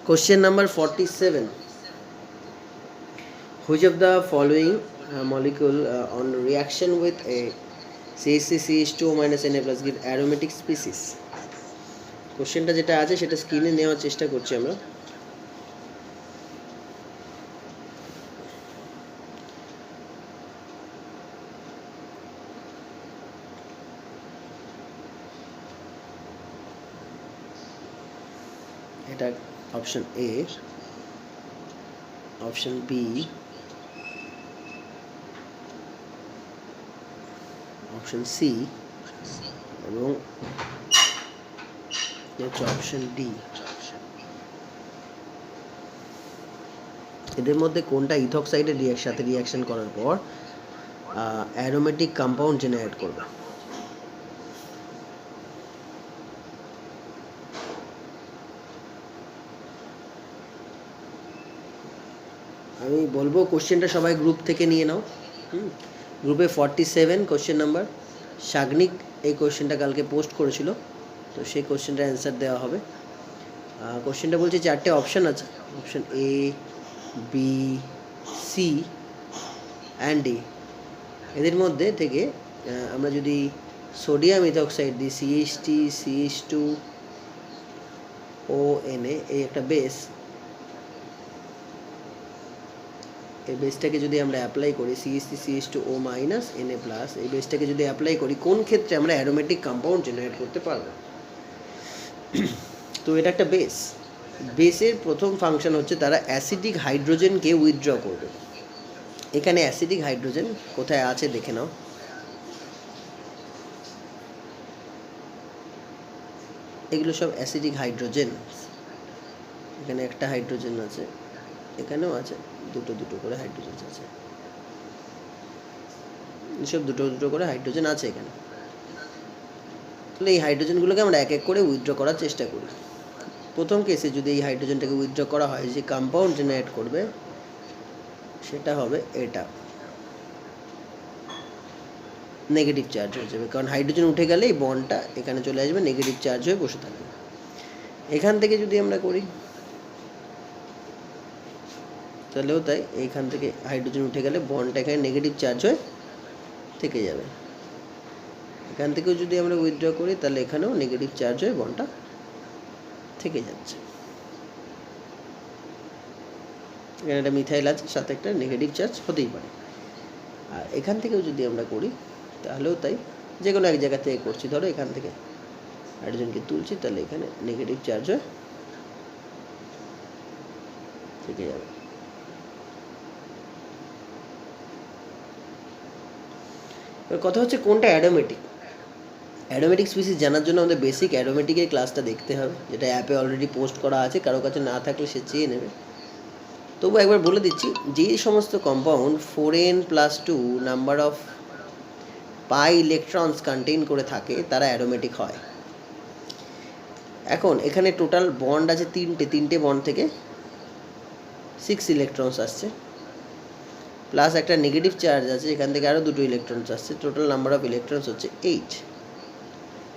Question number 47. Which of the following molecule on reaction with a CH3CH2O minus Na plus give aromatic species? কোশ্চেনটা যেটা আছে সেটা স্ক্রিনে নেওয়ার চেষ্টা করছি আমরা। এটা option A, option B, option C এবং অপশন ডি। এদের মধ্যে কোনটা ইথক্সাইডের সাথে রিয়াকশন করার পর অ্যারোমেটিক কম্পাউন্ড জেনারেট করবে? আমি বলবো কোশ্চেনটা সবাই গ্রুপ থেকে নিয়ে নাও। গ্রুপে 47 কোশ্চেন নাম্বার। সাগনিক এই কোশ্চেনটা কালকে পোস্ট করেছিল, তো সেই কোশ্চেনটার অ্যান্সার দেওয়া হবে। কোশ্চেনটা বলছে 4টে অপশান আছে, option A, B, C and D. এদের মধ্যে থেকে আমরা যদি সোডিয়াম ইথক্সাইড দিই, CH3CH2ONA, এই একটা বেস, এই বেসটাকে যদি আমরা অ্যাপ্লাই করি CH3CH2O মাইনাস Na প্লাস, এই বেসটাকে যদি অ্যাপ্লাই করি কোন ক্ষেত্রে আমরা অ্যারোমেটিক কম্পাউন্ড জেনারেট করতে পারবো? তো এটা একটা বেস। বেসের প্রথম ফাংশন হচ্ছে তারা অ্যাসিডিক হাইড্রোজেনকে উইথড্র করবে। এখানে অ্যাসিডিক হাইড্রোজেন কোথায় আছে দেখে নাও। এগুলো সব অ্যাসিডিক হাইড্রোজেন। এখানে একটা হাইড্রোজেন আছে, এখানেও আছে, দুটো দুটো করে হাইড্রোজেন আছে, সব দুটো দুটো করে হাইড্রোজেন আছে এখানে। তাহলে এই হাইড্রোজেনগুলোকে আমরা এক এক করে উইথড্র করার চেষ্টা করি। প্রথম কেসে যদি এই হাইড্রোজেনটাকে উইথড্র করা হয়, যে কম্পাউন্ড জেনারেট করবে সেটা হবে এটা, নেগেটিভ চার্জ হয়ে যাবে, কারণ হাইড্রোজেন উঠে গেলে এই বন্ডটা এখানে চলে আসবে, নেগেটিভ চার্জ হয়ে বসে থাকবে। এখান থেকে যদি আমরা করি তাহলেও তাই, এইখান থেকে হাইড্রোজেন উঠে গেলে বন্ডটা এখানে নেগেটিভ চার্জ হয়ে থেকে যাবে। এখান থেকেও যদি আমরা উইথড্র করি তাহলে এখানেও নেগেটিভ চার্জ হয়ে বন্ডটা থেকে যাচ্ছে। এখানে একটা মিথাইল আছে, সাথে একটা নেগেটিভ চার্জ হতেই পারে। আর এখান থেকেও যদি আমরা করি তাহলেও তাই, যে কোনো এক জায়গা থেকে করছি, ধরো এখান থেকে হাইড্রোজেনকে তুলছি, তাহলে এখানে নেগেটিভ চার্জ হয়ে থেকে যাবে। এবার কথা হচ্ছে কোনটা অ্যারোমেটিক। অ্যারোমেটিক স্পিসিস জানার জন্য আমাদের বেসিক অ্যারোমেটিকের ক্লাসটা দেখতে হবে, যেটা অ্যাপে অলরেডি পোস্ট করা আছে, কারো কাছে না থাকলে সে চেয়ে নেবে। তবু একবার বলে দিচ্ছি, যে সমস্ত compound 4n+2 number of pi electrons contain করে থাকে তারা অ্যারোমেটিক হয়। এখন এখানে টোটাল বন্ড আছে তিনটে বন্ড থেকে 6 ইলেকট্রনস আসছে, প্লাস একটা নেগেটিভ চার্জ আছে, এখান থেকে আরও 2 ইলেকট্রনস আসছে, টোটাল নাম্বার অফ ইলেকট্রনস হচ্ছে 8।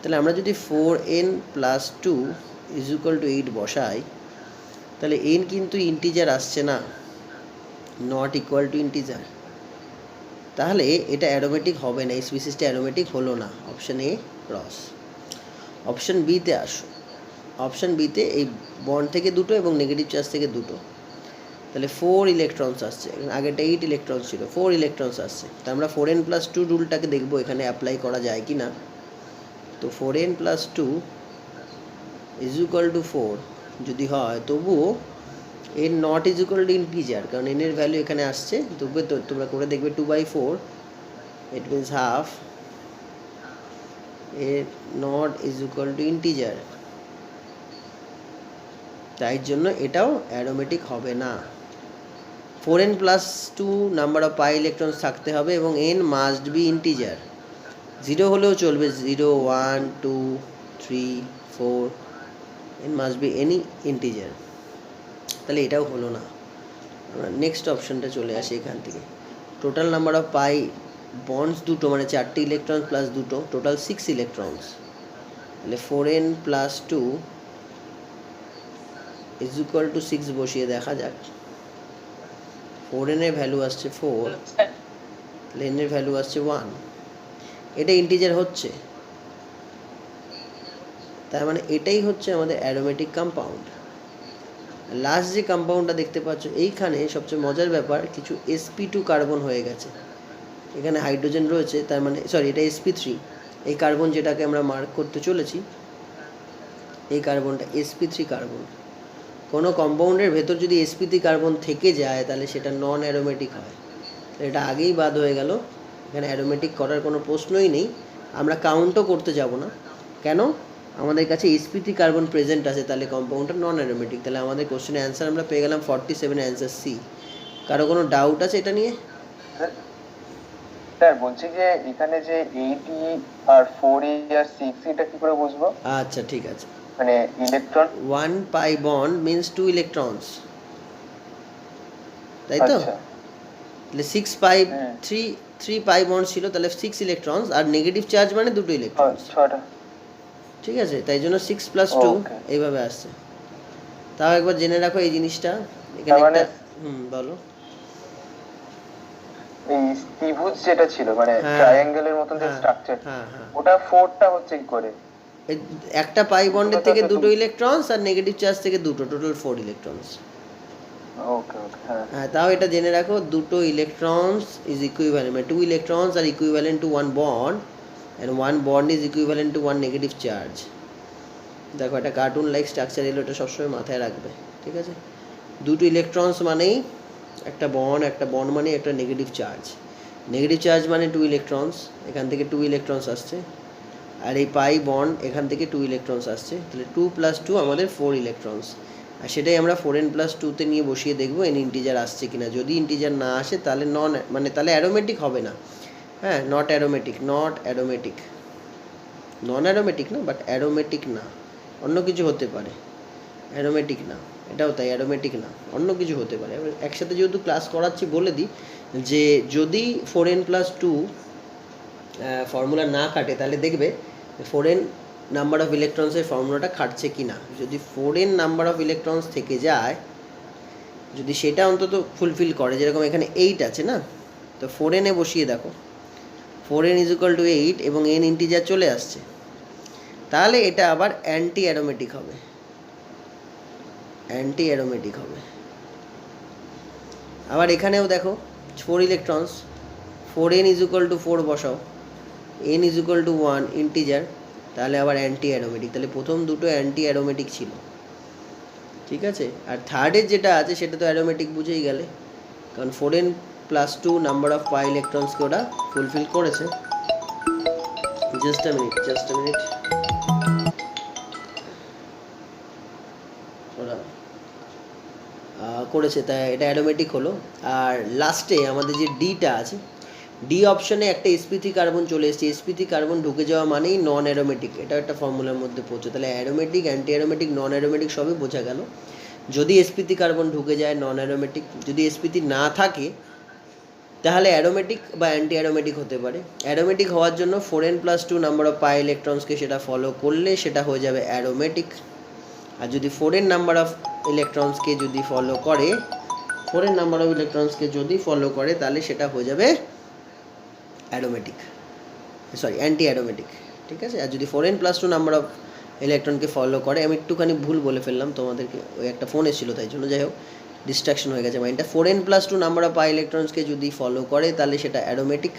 তাহলে আমরা যদি 4n+2 = 8 বসাই, তাহলে n কিন্তু ইন্টিজার আসছে না, নট ইকুয়াল টু ইন্টিজার। তাহলে এটা অ্যারোমেটিক হবে না, এই স্পিসিসটা অ্যারোমেটিক হলো না। Option A cross. অপশান বিতে আসো। অপশান বিতে এই বন্ড থেকে 2 এবং নেগেটিভ চার্জ থেকে 2, তাহলে 4 ইলেকট্রনস আসছে, আগেরটা 8 ইলেকট্রনস ছিল, 4 ইলেকট্রনস আসছে। তা আমরা 4n+2 রুলটাকে দেখবো এখানে অ্যাপ্লাই করা যায় কি না। তো 4n+2 = 4 যদি হয়, তবুও n নট = ইন্টিজার, কারণ n এর ভ্যালু এখানে আসছে। তবুও তো তোমরা করে দেখবে 2/4, it means half, a not = integer, তাই জন্য এটাও অ্যারোমেটিক হবে না। 4n+2 number of pi electrons থাকতে হবে এবং n মাস্ট বি ইন্টিজার। 0 হলেও চলবে, 0, 1, 2, 3, 4, n must be any integer. তাহলে এটাও হলো না। আমরা নেক্সট অপশানটা চলে আসি এখান থেকে। Total number of pi bonds 2, মানে 4টে ইলেকট্রন প্লাস 2, টোটাল 6 ইলেকট্রনস। তাহলে 4n+2 ইজ ইকুয়াল টু 6 বসিয়ে দেখা যাক। 4n এর ভ্যালু আসছে 4, n এর ভ্যালু আসছে 1। এটা ইন্টিজার হচ্ছে, তার মানে এটাই হচ্ছে আমাদের অ্যারোমেটিক কম্পাউন্ড। লাস্ট যে কম্পাউন্ডটা দেখতে পাচ্ছ এইখানে সবচেয়ে মজার ব্যাপার, কিছু sp2 কার্বন হয়ে গেছে, এখানে হাইড্রোজেন রয়েছে, তার মানে সরি এটা sp3, এই কার্বন যেটাকে আমরা মার্ক করতে চলেছি এই কার্বনটা sp3 কার্বন। কোনো কম্পাউন্ডের ভেতর যদি sp3 কার্বন থেকে যায় তাহলে সেটা নন অ্যারোমেটিক হয়, এটা আগেই বাদ হয়ে গেল, এখানে অ্যারোমেটিক করার কোনো প্রশ্নই নেই। আমরা কাউন্টও করতে যাব না, কেন? আমাদের কাছে sp3 কার্বন প্রেজেন্ট আছে, তাহলে কম্পাউন্ডটা নন অ্যারোমেটিক। তাহলে আমাদের কোশ্চেনের অ্যান্সার আমরা পেয়ে গেলাম 47, অ্যান্সার সি। কারো কোনো ডাউট আছে এটা নিয়ে? স্যার বলছি যে এখানে যে 8e আর 4e আর 6e এটা কি করে বুঝবো? আচ্ছা ঠিক আছে, মানে electron 1 pi bond means 2 electrons, তাই তো? তাহলে 6 pi 3 pi bond ছিল, তাহলে 6 ইলেকট্রনস, আর নেগেটিভ চার্জ মানে দুটো ইলেকট্রনস, ঠিক আছে? তাই জন্য 6 + 2 এইভাবে আসছে। তাও একবার জেনে রাখো এই জিনিসটা, এখানে একটা বলো। এই ত্রিভুজ যেটা ছিল মানে ট্রায়াঙ্গেলের মতন যে স্ট্রাকচার, ওটা 4টা হচ্ছে কি করে? একটা পাই বন্ডের থেকে দুটো ইলেকট্রনস আর নেগেটিভ চার্জ থেকে দুটো, টোটাল 4 ইলেকট্রনস। ওকে ওকে, হ্যাঁ তাও এটা জেনে রাখো, দুটো ইলেকট্রনস ইজ ইকুইভ্যালেন্ট, মানে 2 ইলেকট্রনস আর equivalent to 1 bond, and 1 bond is equivalent to 1 negative charge। দেখো একটা কার্টুন লাইক স্ট্রাকচার এলো, এটা সবসময় মাথায় রাখবে, ঠিক আছে? দুটো ইলেকট্রনস মানেই একটা বন্ড মানে একটা নেগেটিভ চার্জ, নেগেটিভ চার্জ মানে 2 ইলেকট্রনস, এখান থেকে 2 ইলেকট্রনস আসছে, আর এই পাই বন্ড এখান থেকে 2 ইলেকট্রনস আসছে, তাহলে 2 + 2 আমাদের 4 ইলেকট্রনস। আর সেটাই আমরা 4n + 2 তে নিয়ে বসিয়ে দেখবো n ইন্টিজার আসছে কিনা। যদি ইন্টিজার না আসে তাহলে তাহলে অ্যারোমেটিক হবে না, হ্যাঁ, নট অ্যারোমেটিক নন অ্যারোমেটিক না, বাট অ্যারোমেটিক না, অন্য কিছু হতে পারে, অ্যারোমেটিক না, এটাও তাই, অ্যারোমেটিক না, অন্য কিছু হতে পারে। একসাথে যেহেতু ক্লাস করাচ্ছি বলে দিই যে যদি 4n + 2 ফর্মুলা না কাটে তাহলে দেখবে 4n নাম্বার অফ ইলেকট্রনসের ফর্মুলাটা খাটছে কি না। যদি 4n নাম্বার অফ ইলেকট্রনস থেকে যায়, যদি সেটা অন্তত ফুলফিল করে, যেরকম এখানে 8 আছে না, তো 4n এ বসিয়ে দেখো, 4n = 8 এবং n ইন্টিজার চলে আসছে, তাহলে এটা আবার অ্যান্টি অ্যারোমেটিক হবে, আবার এখানেও দেখো 4 ইলেকট্রনস, 4n = 4 বসাও, n = 1 ইন্টিজার, তাহলে আবার অ্যান্টি অ্যারোমেটিক। তাহলে প্রথম দুটো অ্যান্টি অ্যারোমেটিক ছিল, ঠিক আছে? আর থার্ডের যেটা আছে সেটা তো অ্যারোমেটিক, বুঝেই গেলে, কারণ 4n + 2 নাম্বার অফ পাই ইলেকট্রনসকে ওটা ফুলফিল করেছে। জাস্ট আ মিনিট, ওরা করেছে, তাই এটা অ্যারোমেটিক হলো। আর লাস্টে আমাদের যে ডিটা আছে, ডি অপশনে একটা sp3 কার্বন চলে এসেছে, sp3 কার্বন ঢুকে যাওয়া মানেই নন অ্যারোমেটিক, এটা একটা ফর্মুলার মধ্যে পড়ছে। তাহলে অ্যারোমেটিক, অ্যান্টি অ্যারোমেটিক, নন অ্যারোমেটিক সবই বোঝা গেল। যদি sp3 কার্বন ঢুকে যায় নন অ্যারোমেটিক, যদি sp3 না থাকে তাহলে অ্যারোমেটিক বা অ্যান্টি অ্যারোমেটিক হতে পারে। অ্যারোমেটিক হওয়ার জন্য 4n + 2 নাম্বার অফ পাই ইলেকট্রনসকে সেটা ফলো করলে সেটা হয়ে যাবে অ্যারোমেটিক। আর যদি 4n নাম্বার অফ ইলেকট্রনসকে যদি ফলো করে, 4n নাম্বার অফ ইলেকট্রনসকে যদি ফলো করে তাহলে সেটা হয়ে যাবে অ্যারোমেটিক, সরি অ্যান্টি অ্যারোমেটিক, ঠিক আছে? আর যদি 4n + 2 নাম্বার অফ ইলেকট্রনকে ফলো করে, আমি একটুখানি ভুল বলে ফেললাম তোমাদেরকে, ওই একটা ফোন এসেছিলো তাই জন্য, যাই হোক ডিস্ট্রাকশন হয়ে গেছে মাইন্ডটা। 4n + 2 নাম্বার অফ পাই ইলেকট্রনসকে যদি ফলো করে তাহলে সেটা অ্যারোমেটিক,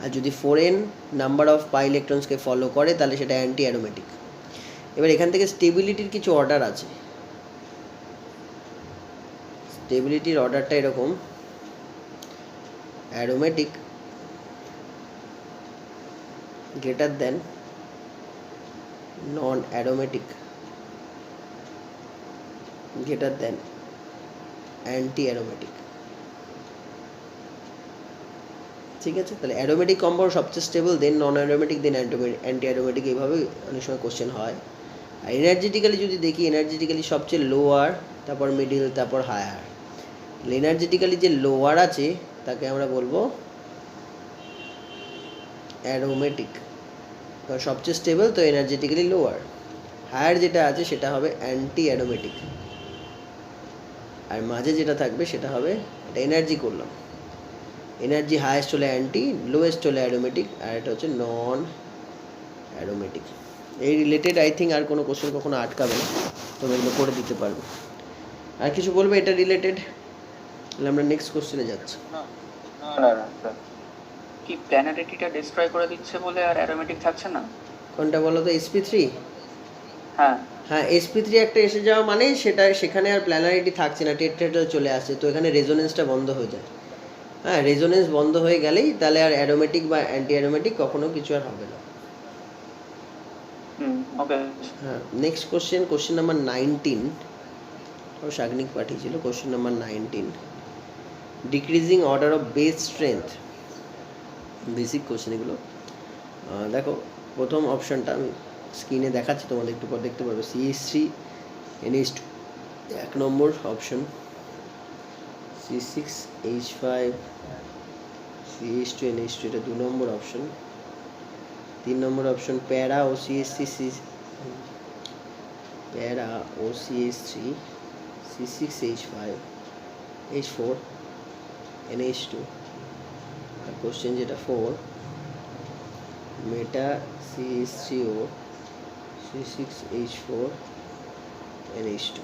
আর যদি 4n নাম্বার অফ পাই ইলেকট্রনসকে ফলো করে তাহলে সেটা অ্যান্টি অ্যারোমেটিক। এবার এখান থেকে স্টেবিলিটির কিছু অর্ডার আছে, স্টেবিলিটির অর্ডারটা এরকম: aromatic greater than non aromatic greater than anti aromatic, ঠিক আছে? তাহলে অ্যারোমেটিক কম্পাউন্ড সবচেয়ে stable, then non aromatic, then anti aromatic, এইভাবে অনেক সময় কোশ্চেন হয়। আর এনার্জেটিক্যালি যদি দেখি, এনার্জেটিক্যালি সবচেয়ে লোয়ার, তারপর মিডিল, তারপর হায়ার। এনার্জেটিক্যালি যে লোয়ার আছে তাকে আমরা বলবো অ্যারোমেটিক, কারণ সবচেয়ে স্টেবল তো এনার্জেটিক্যালি লোয়ার। হায়ার যেটা আছে সেটা হবে অ্যান্টি অ্যারোমেটিক, আর মাঝে যেটা থাকবে সেটা হবে, এটা এনার্জি করলাম, এনার্জি হায়েস্ট হলে অ্যান্টি, লোয়েস্ট হলে অ্যারোমেটিক, আর এটা হচ্ছে নন অ্যারোমেটিক। এই রিলেটেড আই থিঙ্ক আর কোনো কোশ্চেন কখনো আটকাবে না, তোমরা এগুলো করে দিতে পারবে। আর কিছু বলবে এটা রিলেটেড? তাহলে আমরা নেক্সট কোশ্চেনে যাচ্ছি। কি প্ল্যানারিটিটা ডিস্ট্রয় করে দিচ্ছে বলে আর অ্যারোমেটিক থাকছে না? কোনটা বলো তো? sp3? হ্যাঁ হ্যাঁ, sp3 একটা এসে যাওয়া মানে সেটা সেখানে আর প্ল্যানারিটি থাকছে না, টেট্রাহেড্রাল চলে আসছে, তো এখানে রেজোনেন্সটা বন্ধ হয়ে যায়। হ্যাঁ, রেজোনেন্স বন্ধ হয়ে গেলেই তাহলে আর অ্যারোমেটিক বা অ্যান্টি অ্যারোমেটিক কখনো কিছু আর হবে না। ওকে। হ্যাঁ, next question, question number 19, Sagnik পাঠিয়েছিল question number 19, decreasing order of base strength. Basic question এগুলো। দেখো প্রথম অপশানটা আমি স্ক্রিনে দেখাচ্ছি, তোমাদের একটু পর দেখতে পারবে, CH3NH2 এক নম্বর অপশন, C6H5 CH2NH2 এটা 2 নম্বর অপশন, 3 নম্বর অপশন প্যারা ও CH3 C6H5H4 NH2, আর কোশ্চেন যেটা 4 মেটা CH3O C6H4 NH2।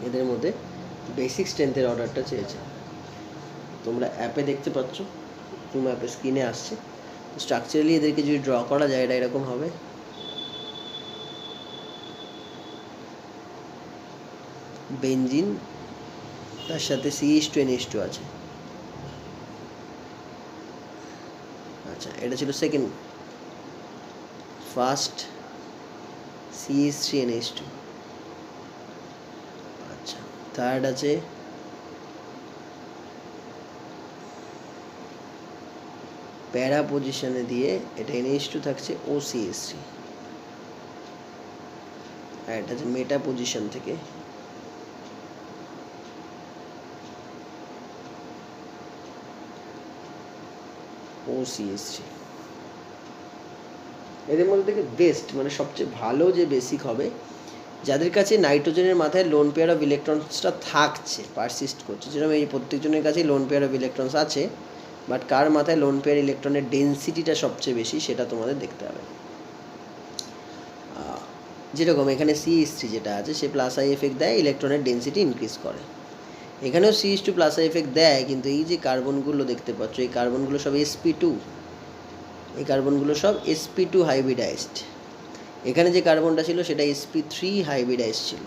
এদের মধ্যে বেসিক স্ট্রেংথের অর্ডারটা চেয়েছে, তোমরা অ্যাপে দেখতে পাচ্ছ, তুমি অ্যাপে স্ক্রিনে আসছে। স্ট্রাকচারালি এদেরকে যদি ড্র করা যায় এটা এরকম হবে, বেঞ্জিন তার সাথে CH2NH2 আছে। আচ্ছা, এটা ছিল সেকেন্ড। First CH3NH2। আচ্ছা, থার্ড আছে প্যারা পজিশনে দিয়ে এটা NH2 থাকছে OCH3, আর এটা আছে মেটা পজিশন থেকে OCH3। এদের মধ্যে থেকে বেস্ট মানে সবচেয়ে ভালো যে বেসিক হবে, যাদের কাছে নাইট্রোজেনের মাথায় লোন পেয়ার অফ ইলেকট্রনসটা থাকছে, পারসিস্ট করছে, যেরকম এই প্রত্যেকজনের কাছেই লোন পেয়ার অফ ইলেকট্রনস আছে, বাট কার মাথায় লোন পেয়ার ইলেকট্রনের ডেন্সিটিটা সবচেয়ে বেশি সেটা তোমাদের দেখতে হবে। যেরকম এখানে CH3 যেটা আছে সে প্লাস আই এফেক্ট দেয়, ইলেকট্রনের ডেন্সিটি ইনক্রিজ করে। এখানেও CH2 প্লাস আই এফেক্ট দেয়, কিন্তু এই যে কার্বনগুলো দেখতে পাচ্ছ, এই কার্বনগুলো সব sp2, এই কার্বনগুলো সব sp2 হাইব্রিডাইজড। এখানে যে কার্বনটা ছিল সেটা sp3 হাইব্রিডাইজ ছিল,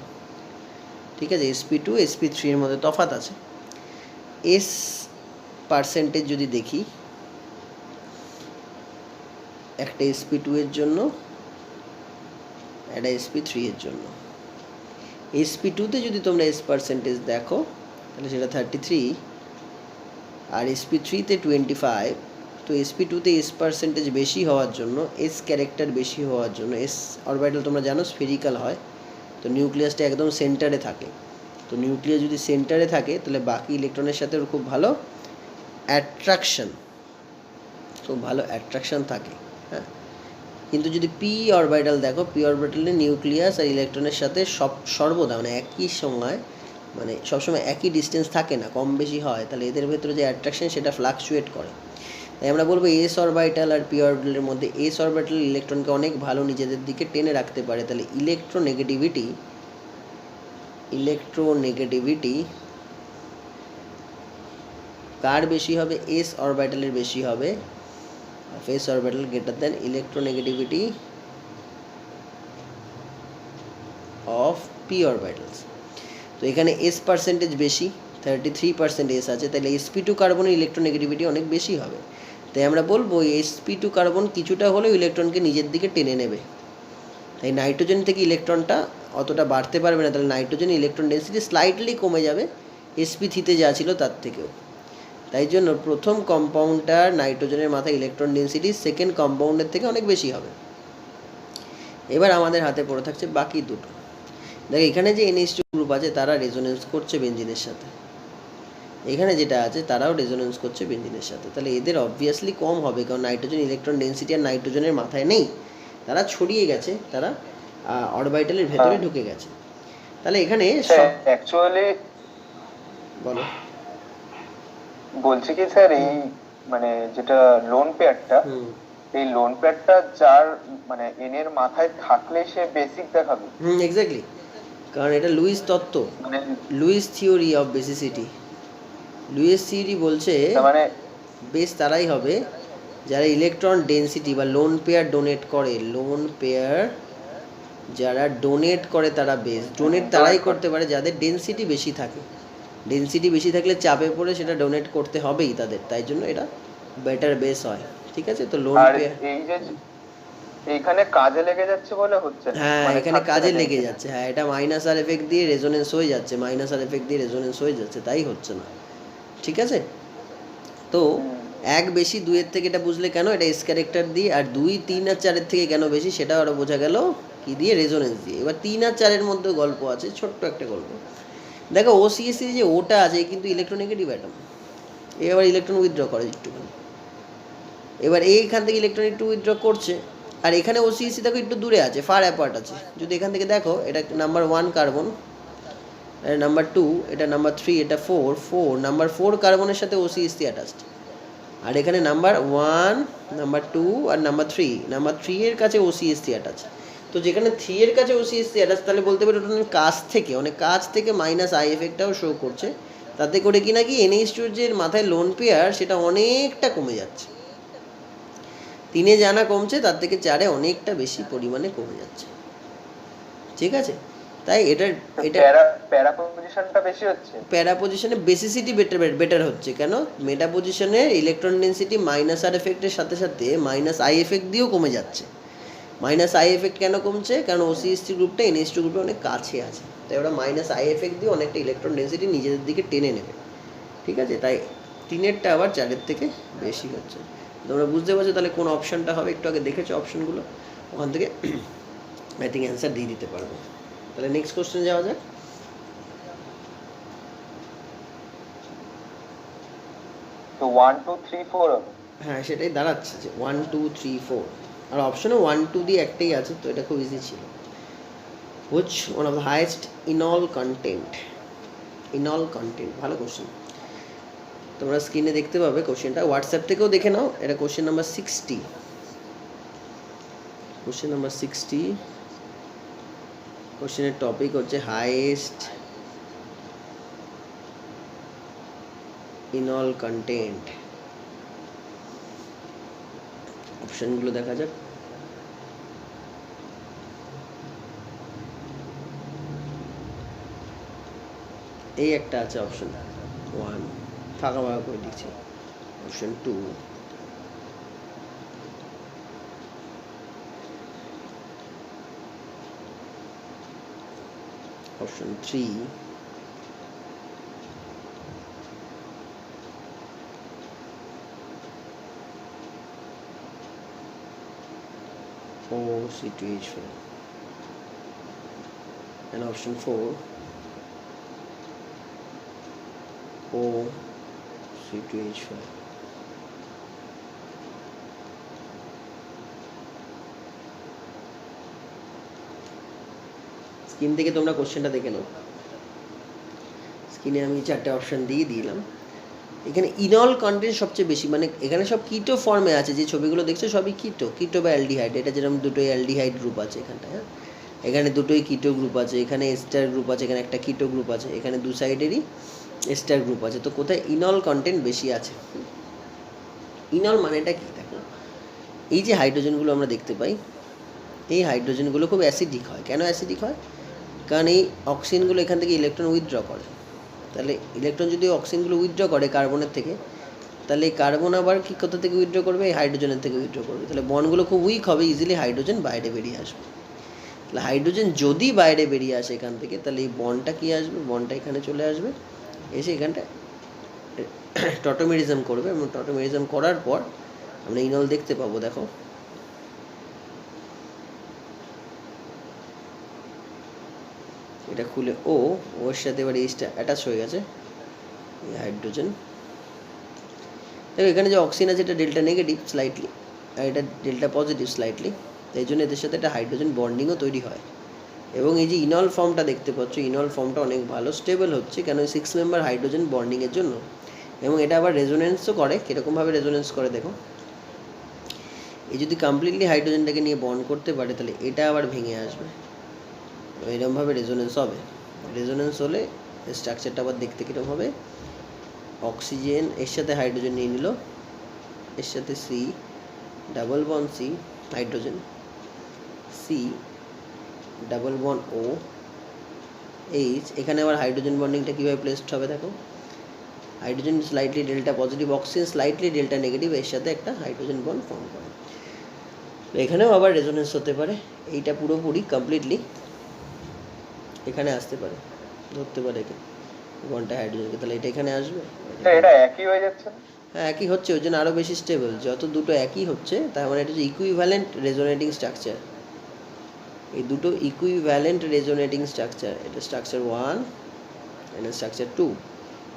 ঠিক আছে। sp2 sp3 এর মধ্যে তফাৎ আছে। s পার্সেন্টেজ যদি দেখি, একটা sp2 এর জন্য, একটা sp3 এর জন্য। sp2 তে যদি তোমরা s পার্সেন্টেজ দেখো তাহলে সেটা 33, আর sp3 তে 25। তো sp2 তে s পার্সেন্টেজ বেশি হওয়ার জন্য, s ক্যারেক্টার বেশি হওয়ার জন্য, s অরবিটাল তোমরা জানো স্ফেরিক্যাল হয়, তো নিউক্লিয়াসটা একদম সেন্টারে থাকে। তো নিউক্লিয়াস যদি সেন্টারে থাকে তাহলে বাকি ইলেকট্রনের সাথে ওর খুব ভালো অ্যাট্রাকশন, খুব ভালো অ্যাট্রাকশন থাকে। হ্যাঁ, কিন্তু যদি p অরবিটাল দেখো, p অরবিটালে নিউক্লিয়াস আর ইলেকট্রনের সাথে সর্বদা মানে একই সময়, মানে সবসময় একই ডিস্টেন্স থাকে না, কম বেশি হয়, তাহলে এদের ভেতরে যে অ্যাট্রাকশন সেটা ফ্লাকচুয়েট করে। তাই আমরা বলবো s অরবিটাল আর p অরবিটালের মধ্যে s অরবিটাল ইলেকট্রনকে অনেক ভালো নিজেদের দিকে টেনে রাখতে পারে। তাহলে ইলেকট্রোনেগেটিভিটি কার বেশি হবে? s অরবিটালের বেশি হবে, s orbital greater than electronegativity of p orbitals. তো এখানে s পার্সেন্টেজ বেশি, 33% s আছে, তাহলে sp2 কার্বনের ইলেকট্রোনেগেটিভিটি অনেক বেশি হবে। তাই আমরা বলবো sp2 কার্বন কিছুটা হলেও ইলেকট্রনকে নিজের দিকে টেনে নেবে, তাই নাইট্রোজেন থেকে ইলেকট্রনটা অতটা বাড়তে পারবে না, তাহলে নাইট্রোজেন ইলেকট্রন ডেন্সিটি স্লাইটলি কমে যাবে sp3 তে যা ছিল তার থেকেও। তাই জন্য প্রথম কম্পাউন্ডটার নাইট্রোজেনের মাথায় ইলেকট্রন ডেন্সিটি সেকেন্ড কম্পাউন্ডের থেকে অনেক বেশি হবে। এবার আমাদের হাতে পড়ে থাকছে বাকি দুটো। দেখো এখানে যে NH2 গ্রুপ আছে তারা রেজোনেন্স করছে বেঞ্জিনের সাথে, এখানে যেটা আছে তারাও রেজোনেন্স করছে বেঞ্জিনের সাথে, তাহলে এদের অবভিয়াসলি কম হবে, কারণ নাইট্রোজেন ইলেকট্রন ডেন্সিটি আর নাইট্রোজেনের মাথায় নেই, তারা ছড়িয়ে গেছে, তারা অরবিটালের ভেতরে ঢুকে গেছে। তাহলে এখানে অ্যাকচুয়ালি বলো। বলছি কি স্যার, এই মানে যেটা লোন পেয়ারটা, এই লোন পেয়ারটা যার মানে এন এর মাথায় থাকলে সে বেসিক দেখাবে। এক্স্যাক্টলি, কারণ এটা লুইস তত্ত্ব, মানে Lewis theory of basicity. Lewis theory বলছে মানে বেস তারাই হবে যারা ইলেকট্রন ডেনসিটি বা লোন পেয়ার ডোনেট করে। লোন পেয়ার যারা ডোনেট করে তারা বেস। ডোনেট তারাই করতে পারে যাদের ডেনসিটি বেশি থাকে। ডেনসিটি বেশি থাকলে চাপে পড়ে সেটা ডোনেট করতে হবেই তাদের, তাই জন্য এটা বেটার বেস হয়। ঠিক আছে, তো লোন পেয়ার এই যে এইখানে কাজে লেগে যাচ্ছে বলে হচ্ছে, হ্যাঁ এখানে কাজে লেগে যাচ্ছে, হ্যাঁ এটা মাইনাস আর এফেক্ট দিয়ে রেজোনেন্স হয়ে যাচ্ছে, মাইনাস আর এফেক্ট দিয়ে রেজোনেন্স হয়ে যাচ্ছে, তাই হচ্ছে না। ঠিক আছে, তো এক বেশি দুইয়ের থেকে এটা বুঝলে কেন, এটা এস ক্যারেক্টার দিয়ে। আর 2, 3 আর 4-এর থেকে কেন বেশি সেটাও আরও বোঝা গেল কি দিয়ে, রেজোনেন্স দিয়ে। এবার 3 আর 4-এর মধ্যে গল্প আছে, ছোট্ট একটা গল্প। দেখো ওসিএসসি যে ওটা আছে কিন্তু ইলেকট্রোনেগেটিভ অ্যাটম, এবার ইলেকট্রন উইথড্র করে একটুখানি। এবার এইখান থেকে ইলেকট্রন একটু উইথড্র করছে, আর এখানে ওসিএসসি দেখো একটু দূরে আছে, ফার অ্যাপার্ট আছে। যদি এখান থেকে দেখো, এটা নাম্বার 1 কার্বন, এটা নাম্বার 2, এটা নাম্বার 3, এটা 4 নাম্বার 4 কার্বনের সাথে ওসিএসসি অ্যাটাচড। আর এখানে নাম্বার 1, নাম্বার 2 আর নাম্বার 3, নাম্বার 3 এর কাছে ওসিএসসি অ্যাটাচ। তো যেখানে 3 এর কাছে ওসিএসসি অ্যাটাচ, তাহলে বলতে পারি ওটা অনেক কাছ থেকে, অনেক কাছ থেকে মাইনাস আই এফেক্টটাও শো করছে। তাতে করে কি নাকি NH2 এর মাথায় লোন পেয়ার সেটা অনেকটা কমে যাচ্ছে। 3-এ জানা কমছে, তার থেকে 4-এ অনেকটা বেশি পরিমাণে কমে যাচ্ছে। ঠিক আছে, তাই এটা প্যারা পজিশনটা বেশি হচ্ছে, প্যারা পজিশনে বেসিসিটি বেটার হচ্ছে। কেন, মেটা পজিশনে ইলেকট্রন ডেনসিটি মাইনাস আর এফেক্টের সাথে সাথে মাইনাস আই এফেক্ট দিয়েও কমে যাচ্ছে। মাইনাস আই এফেক্ট কেন কমছে, কারণ ওসিএসসি গ্রুপটা NH2 গ্রুপে অনেক কাছে আছে, তাই ওরা মাইনাস আই এফেক্ট দিয়ে অনেকটা ইলেকট্রন ডেনসিটি নিজেদের দিকে টেনে নেবে। ঠিক আছে, তাই 3-এরটা আবার 4-এর থেকে বেশি হচ্ছে। তোমরা বুঝতে পারছো তাহলে কোন অপশানটা হবে, একটু আগে দেখেছো অপশানগুলো, ওখান থেকে আই থিঙ্ক অ্যান্সার দিয়ে দিতে পারবো। তাহলে নেক্সট কোশ্চেনে যাওয়া যাক। তো 1 2 3 4 হবে। হ্যাঁ সেটাই দাঁড়াচ্ছে যে 1 2 3 4, আর অপশনে 1 2 দিয়ে একটাই আছে, তো এটা খুব ইজি ছিল। which one of the highest enol content, enol content, ভালো কোশ্চেন। তোমরা স্ক্রিনে দেখতে পাবে কোশ্চেনটা, হোয়াটসঅ্যাপ থেকেও দেখে নাও। এটা কোশ্চেন নাম্বার 60, কোশ্চেন নাম্বার 60। কোশ্চেনের টপিক হচ্ছে হাইয়েস্ট enol content। অপশনগুলো দেখা যাক। এই একটা আছে অপশন 1, ফাঁকা ফাঁকা করে দিচ্ছি। Option 2, option 3, O(C2H4), and option 4, O(C2H5). Screen থেকে তোমরা কোশ্চেনটা দেখে নাও। স্ক্রিনে আমি 4টে অপশন দিয়ে দিলাম। এখানে ইনল কন্টেন্ট সবচেয়ে বেশি, মানে এখানে সব কিটো ফর্মে আছে, যে ছবিগুলো দেখছো সবই কিটো বা অ্যালডিহাইড। এটা যেরকম দুটোই অ্যালডিহাইড গ্রুপ আছে এখানটায়, হ্যাঁ এখানে দুটোই কিটো গ্রুপ আছে, এখানে এস্টার গ্রুপ আছে, এখানে একটা কিটো গ্রুপ আছে, এখানে দু সাইডেরই এস্টার গ্রুপ আছে। তো কোথায় ইনল কন্টেন্ট বেশি আছে? ইনল মানেটা কি দেখো, এই যে হাইড্রোজেনগুলো আমরা দেখতে পাই, এই হাইড্রোজেনগুলো খুব অ্যাসিডিক হয়। কেন অ্যাসিডিক হয়? কারণ এই অক্সিজেনগুলো এখান থেকে ইলেকট্রন উইথড্র করে। তাহলে ইলেকট্রন যদি অক্সিজেনগুলো উইথড্র করে কার্বনের থেকে, তাহলে এই কার্বন আবার কি কোথা থেকে উইথড্র করবে? এই হাইড্রোজেনের থেকে উইথড্র করবে। তাহলে বন্ডগুলো খুব উইক হবে, ইজিলি হাইড্রোজেন বাইরে বেরিয়ে আসবে। তাহলে হাইড্রোজেন যদি বাইরে বেরিয়ে আসে এখান থেকে, তাহলে এই বন্ডটা কি আসবে? বন্ডটা এখানে চলে আসবে, এসে এখানটা টটোমেরিজম করবে, এবং টটোমেরিজম করার পর আমরা ইনল দেখতে পাবো। দেখো এটা খুলে ওর সাথে এবার এইচটা অ্যাটাচ হয়ে গেছে, এই হাইড্রোজেন। দেখো এখানে যে অক্সিজেন আছে এটা ডেল্টা নেগেটিভ স্লাইটলি, আর এটা ডেল্টা পজিটিভ স্লাইটলি, তাই জন্য এদের সাথে একটা হাইড্রোজেন বন্ডিংও তৈরি হয়। এবং এই যে ইনল ফর্মটা দেখতে পাচ্ছ, ইনল ফর্মটা অনেক ভালো স্টেবল হচ্ছে, কেন 6 মেম্বার হাইড্রোজেন বন্ডিংয়ের জন্য। এবং এটা আবার রেজোনেন্সও করে। কীরকমভাবে রেজোনেন্স করে দেখো, এই যদি কমপ্লিটলি হাইড্রোজেনটাকে নিয়ে বন্ড করতে পারে তাহলে এটা আবার ভেঙে আসবে, এরকমভাবে রেজোনেন্স হবে। রেজোনেন্স হলে স্ট্রাকচারটা আবার দেখতে কীরকম হবে, অক্সিজেন এর সাথে হাইড্রোজেন নিয়ে নিল, এর সাথে C, double bond C, hydrogen C, double bond O H. এখানে আবার হাইড্রোজেন বন্ডিংটা কীভাবে প্লেসড হবে দেখো, hydrogen slightly delta positive, oxygen slightly delta negative, এর সাথে একটা হাইড্রোজেন বন্ড ফর্ম করে। এখানেও আবার রেজোনেন্স হতে পারে, এইটা পুরোপুরি কমপ্লিটলি এখানে আসতে পারে, ধরতে পারে একে বন্ডটা হাইড্রোজেনকে, তাহলে এটা এখানে আসবে। এটা একই হয়ে যাচ্ছে না? হ্যাঁ একই হচ্ছে, ওই জন্য আরও বেশি স্টেবল। যত দুটো একই হচ্ছে তার মানে এটা হচ্ছে ইকুইভ্যালেন্ট রেজোনেটিং স্ট্রাকচার। এই দুটো ইকুইভ্যালেন্ট রেজোনেটিং স্ট্রাকচার, এটা স্ট্রাকচার 1 এটা স্ট্রাকচার 2।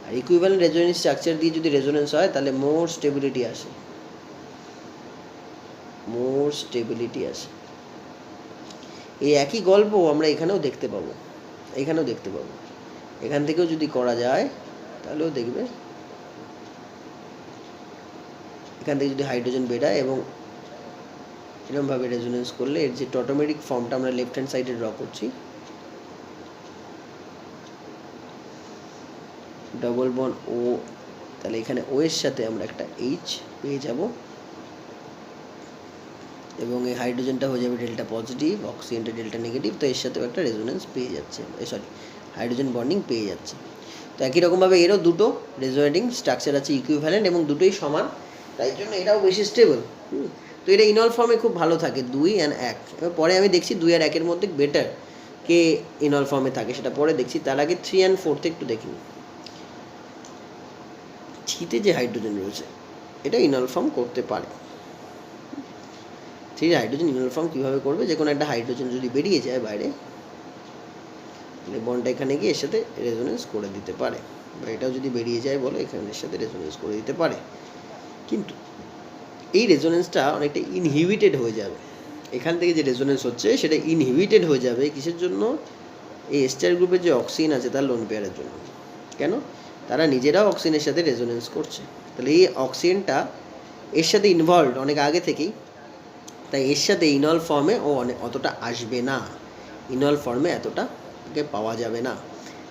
আর ইকুইভ্যালেন্ট রেজোনেটিং স্ট্রাকচার দিয়ে যদি রেজোনেন্স হয় তাহলে মোর স্টেবিলিটি আসে, মোর স্টেবিলিটি আসে। এই একই গল্প আমরা এখানেও দেখতে পাবো, এখানেও দেখতে পাবো। এখান থেকেও যদি করা যায় তাহলেও দেখবে এখান থেকে যদি হাইড্রোজেন বেরায় এবং এরকমভাবে রেজোনেন্স করলে এর যে টটোমেরিক ফর্মটা আমরা লেফট হ্যান্ড সাইডে ড্র করছি, ডবল বন্ড ও, তাহলে এখানে ও এর সাথে আমরা একটা এইচ পেয়ে যাব এবং এই হাইড্রোজেনটা হয়ে যাবে ডেল্টা পজিটিভ, অক্সিজেনটা ডেল্টা নেগেটিভ, তো এর সাথেও একটা রেজোনেন্স পেয়ে যাচ্ছে, সরি হাইড্রোজেন বন্ডিং পেয়ে যাচ্ছে। তো একই রকমভাবে এরও দুটো রেজোনেটিং স্ট্রাকচার আছে ইকুইভ্যালেন্ট এবং দুটোই সমান, তাই জন্য এটাও বেশি স্টেবল। তো এটা ইনল ফর্মে খুব ভালো থাকে 2 আর 1। এবার পরে আমি দেখছি 2 আর 1-এর মধ্যে বেটার কে ইনল ফর্মে থাকে সেটা পরে দেখছি, তার আগে 3 আর 4 একটু দেখি। থ্রিতে যে হাইড্রোজেন রয়েছে এটা ইনল ফর্ম করতে পারে। 3 হাইড্রোজেন ইনল ফর্ম কীভাবে করবে, যে কোনো একটা হাইড্রোজেন যদি বেরিয়ে যায় বাইরে তাহলে বন্ডটা এখানে গিয়ে এর সাথে রেজোনেন্স করে দিতে পারে, বা এটাও যদি বেরিয়ে যায় বলো এখানের সাথে রেজোনেন্স করে দিতে পারে। কিন্তু এই রেজোনেন্সটা অনেকটা ইনহিবিটেড হয়ে যাবে, এখান থেকে যে রেজোনেন্স হচ্ছে সেটা ইনহিবিটেড হয়ে যাবে। কিসের জন্য? এই এস্টার গ্রুপের যে অক্সিজেন আছে তার লোন পেয়ারের জন্য। কেন? তারা নিজেরাও অক্সিজেনের সাথে রেজোনেন্স করছে, তাহলে এই অক্সিজেনটা এর সাথে ইনভলভড অনেক আগে থেকেই, তাই এর সাথে ইনল ফর্মে ও অতটা আসবে না, ইনল ফর্মে এতটা পাওয়া যাবে না।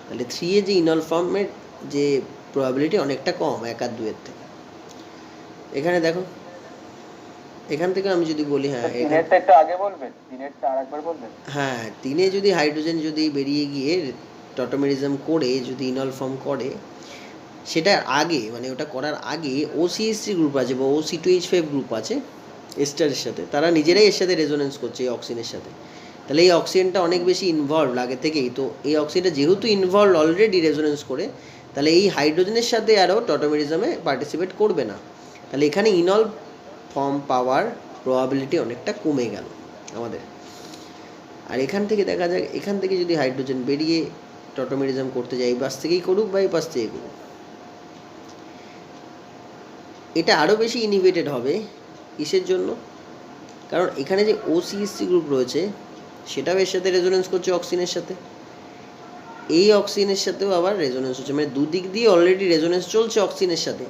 তাহলে 3 যে ইনল ফর্মের যে প্রবাবিলিটি অনেকটা কম 1 আর 2 এর থেকে। এখানে দেখো, এখান থেকে আমি যদি বলি হ্যাঁ তিনেরটা একটু আগে বলবেন, তিনেরটা আরেকবার বলবেন। হ্যাঁ 3-এ যদি হাইড্রোজেন যদি বেরিয়ে গিয়ে টটোমেরিজম করে যদি ইনল ফর্ম করে, সেটার আগে মানে ওটা করার আগে OCH3 গ্রুপ আছে বা OC2H5 গ্রুপ আছে এস্টারের সাথে, তারা নিজেরাই এর সাথে রেজোনেন্স করছে এই অক্সিজেনের সাথে। তাহলে এই অক্সিজেনটা অনেক বেশি ইনভলভ আগে থেকেই, তো এই অক্সিজেনটা যেহেতু ইনভলভ অলরেডি রেজোনেন্স করে, তাহলে এই হাইড্রোজেনের সাথে আরও টটোমেরিজমে পার্টিসিপেট করবে না। তাহলে এখানে ইনল ফর্ম পাওয়ার প্রবাবিলিটি অনেকটা কমে গেল আমাদের। আর এখান থেকে দেখা যায়, এখান থেকে যদি হাইড্রোজেন বেরিয়ে টটোমেরিজম করতে যায়, এই পাশ থেকেই করুক বা এই পাশ থেকেই করুক, এটা আরও বেশি ইনহিবিটেড হবে। কিসের জন্য? কারণ এখানে যে OCH3 গ্রুপ রয়েছে সেটাও এর সাথে রেজোনেন্স করছে অক্সিজেনের সাথে, এই অক্সিজেনের সাথেও আবার রেজোনেন্স হচ্ছে, মানে দুদিক দিয়ে অলরেডি রেজোনেন্স চলছে অক্সিজেনের সাথে।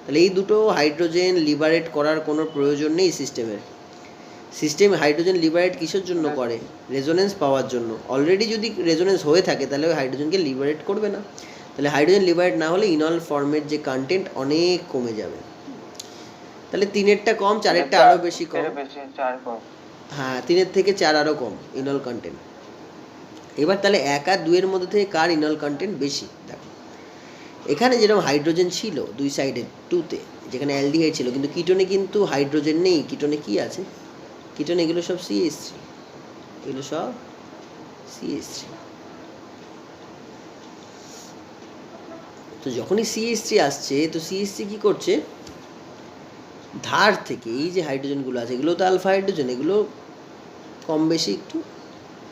তাহলে এই দুটো হাইড্রোজেন লিবারেট করার কোনো প্রয়োজন নেই সিস্টেমের। সিস্টেম হাইড্রোজেন লিবারেট কিসের জন্য করে? রেজোনেন্স পাওয়ার জন্য। অলরেডি যদি রেজোনেন্স হয়ে থাকে তাহলে ওই হাইড্রোজেনকে লিবারেট করবে না। তাহলে হাইড্রোজেন লিবারেট না হলে ইনল ফর্মের যে কন্টেন্ট অনেক কমে যাবে। তাহলে 3-এরটা কম, 4-এরটা আরও বেশি কম। হ্যাঁ 3-এর থেকে 4 আরও কম ইনল কন্টেন্ট। এবার তাহলে 1 আর 2 এর মধ্যে থেকে কার ইনল কন্টেন্ট বেশি? দেখো এখানে যেরকম হাইড্রোজেন ছিল দুই সাইডে 2-তে, যেখানে অ্যালডিহাইড ছিল, কিন্তু কিটোনে কিন্তু হাইড্রোজেন নেই। কিটোনে কি আছে? কিটোনে এগুলো সব CH3, এগুলো সব CH3। তো যখনই CH3 আসছে, তো CH3 কি করছে? ধার থেকে এই যে হাইড্রোজেনগুলো আছে এগুলো তো আলফা হাইড্রোজেন, এগুলো কম বেশি একটু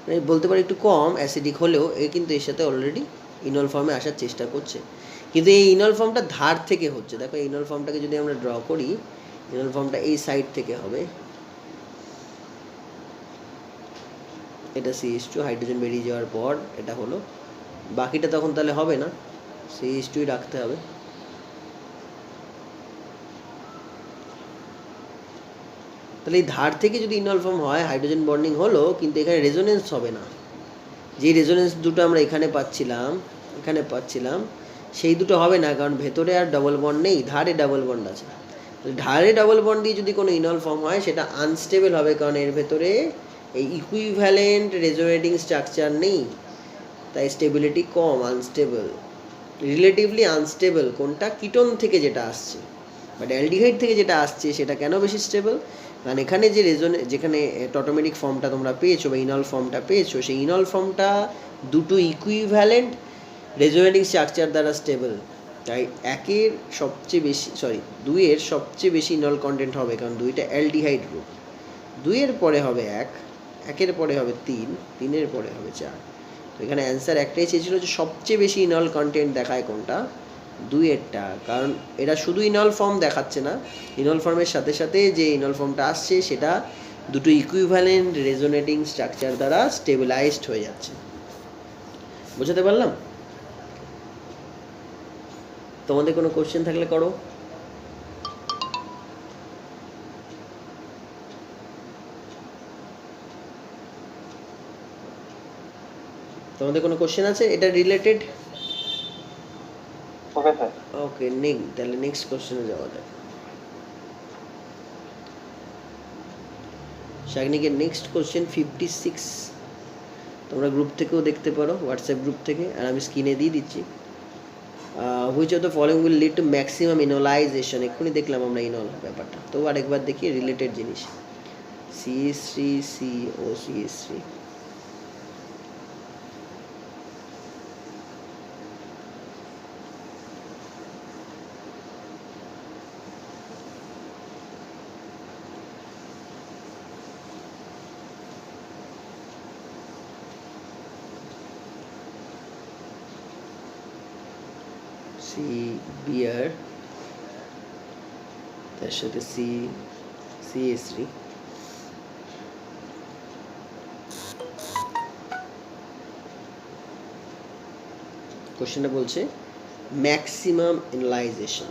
মানে বলতে পারি একটু কম অ্যাসিডিক হলেও এ কিন্তু এর সাথে অলরেডি ইনল ফর্মে আসার চেষ্টা করছে। কিন্তু এই ইনল ফর্মটা ধার থেকে হচ্ছে। দেখো এই ইনল ফর্মটাকে যদি আমরা ড্র করি, ইনল ফর্মটা এই সাইড থেকে হবে, এটা CH2 হাইড্রোজেন বেরিয়ে যাওয়ার পর এটা হলো, বাকিটা তখন তাহলে হবে না, CH2ই রাখতে হবে। তাহলে এই ধার থেকে যদি ইনল ফর্ম হয় হাইড্রোজেন বন্ডিং হলো, কিন্তু এখানে রেজোনেন্স হবে না। যে রেজোনেন্স দুটো আমরা এখানে পাচ্ছিলাম সেই দুটো হবে না, কারণ ভেতরে আর ডবল বন্ড নেই, ধারে ডাবল বন্ড আছে। ধারে ডাবল বন্ড দিয়ে যদি কোনো ইনল ফর্ম হয় সেটা আনস্টেবল হবে, কারণ এর ভেতরে এই ইকুইভ্যালেন্ট রেজোনেটিং স্ট্রাকচার নেই, তাই স্টেবিলিটি কম, আনস্টেবল, রিলেটিভলি আনস্টেবল। কোনটা? কিটোন থেকে যেটা আসছে, বাট অ্যালডিহাইড থেকে যেটা আসছে সেটা কেন বেশি স্টেবল? কারণ এখানে যে যেখানে টটোমেরিক ফর্মটা তোমরা পেয়েছো বা ইনল ফর্মটা পেয়েছো, সেই ইনল ফর্মটা দুটো ইকুইভ্যালেন্ট রেজোনেটিং স্ট্রাকচার দ্বারা স্টেবল। তাই দুইয়ের সবচেয়ে বেশি ইনল কন্টেন্ট হবে, কারণ দুইটা অ্যালডিহাইড গ্রুপ। দুইয়ের পরে হবে একের পরে হবে তিনের পরে হবে 4। তো এখানে অ্যান্সার একটাই চেয়েছিল যে সবচেয়ে বেশি ইনল কন্টেন্ট দেখায় কোনটা? দুইয়েরটা, কারণ এটা শুধু ইনল ফর্ম দেখাচ্ছে না, ইনল ফর্মের সাথে সাথে যে ইনল ফর্মটা আসছে সেটা দুটো ইকুইভ্যালেন্ট রেজোনেটিং স্ট্রাকচার দ্বারা স্টেবিলাইজড হয়ে যাচ্ছে। বুঝতে পারলাম? তোমাদের কোনো কোশ্চেন থাকলে করো। তোমাদের কোনো কোশ্চেন আছে এটা রিলেটেড? Okay sir. ওকে, নেই, তাহলে নেক্সট কোশ্চেনে যাওয়া যাক। শাগনিকের নেক্সট কোশ্চেন 56, তোমরা গ্রুপ থেকেও দেখতে পারো, হোয়াটসঅ্যাপ গ্রুপ থেকে, আর আমি স্ক্রিনে দিয়ে দিচ্ছি। Which of the following will lead to maximum enolisation? এক্ষুনি দেখলাম আমরা ইনল ব্যাপারটা, তো আরেকবার দেখি রিলেটেড জিনিস। CH3 CO CH3, C বিয়ার, তার সাথে CH3। কোশ্চেনটা বলছে ম্যাক্সিমাম ইনোলাইজেশন।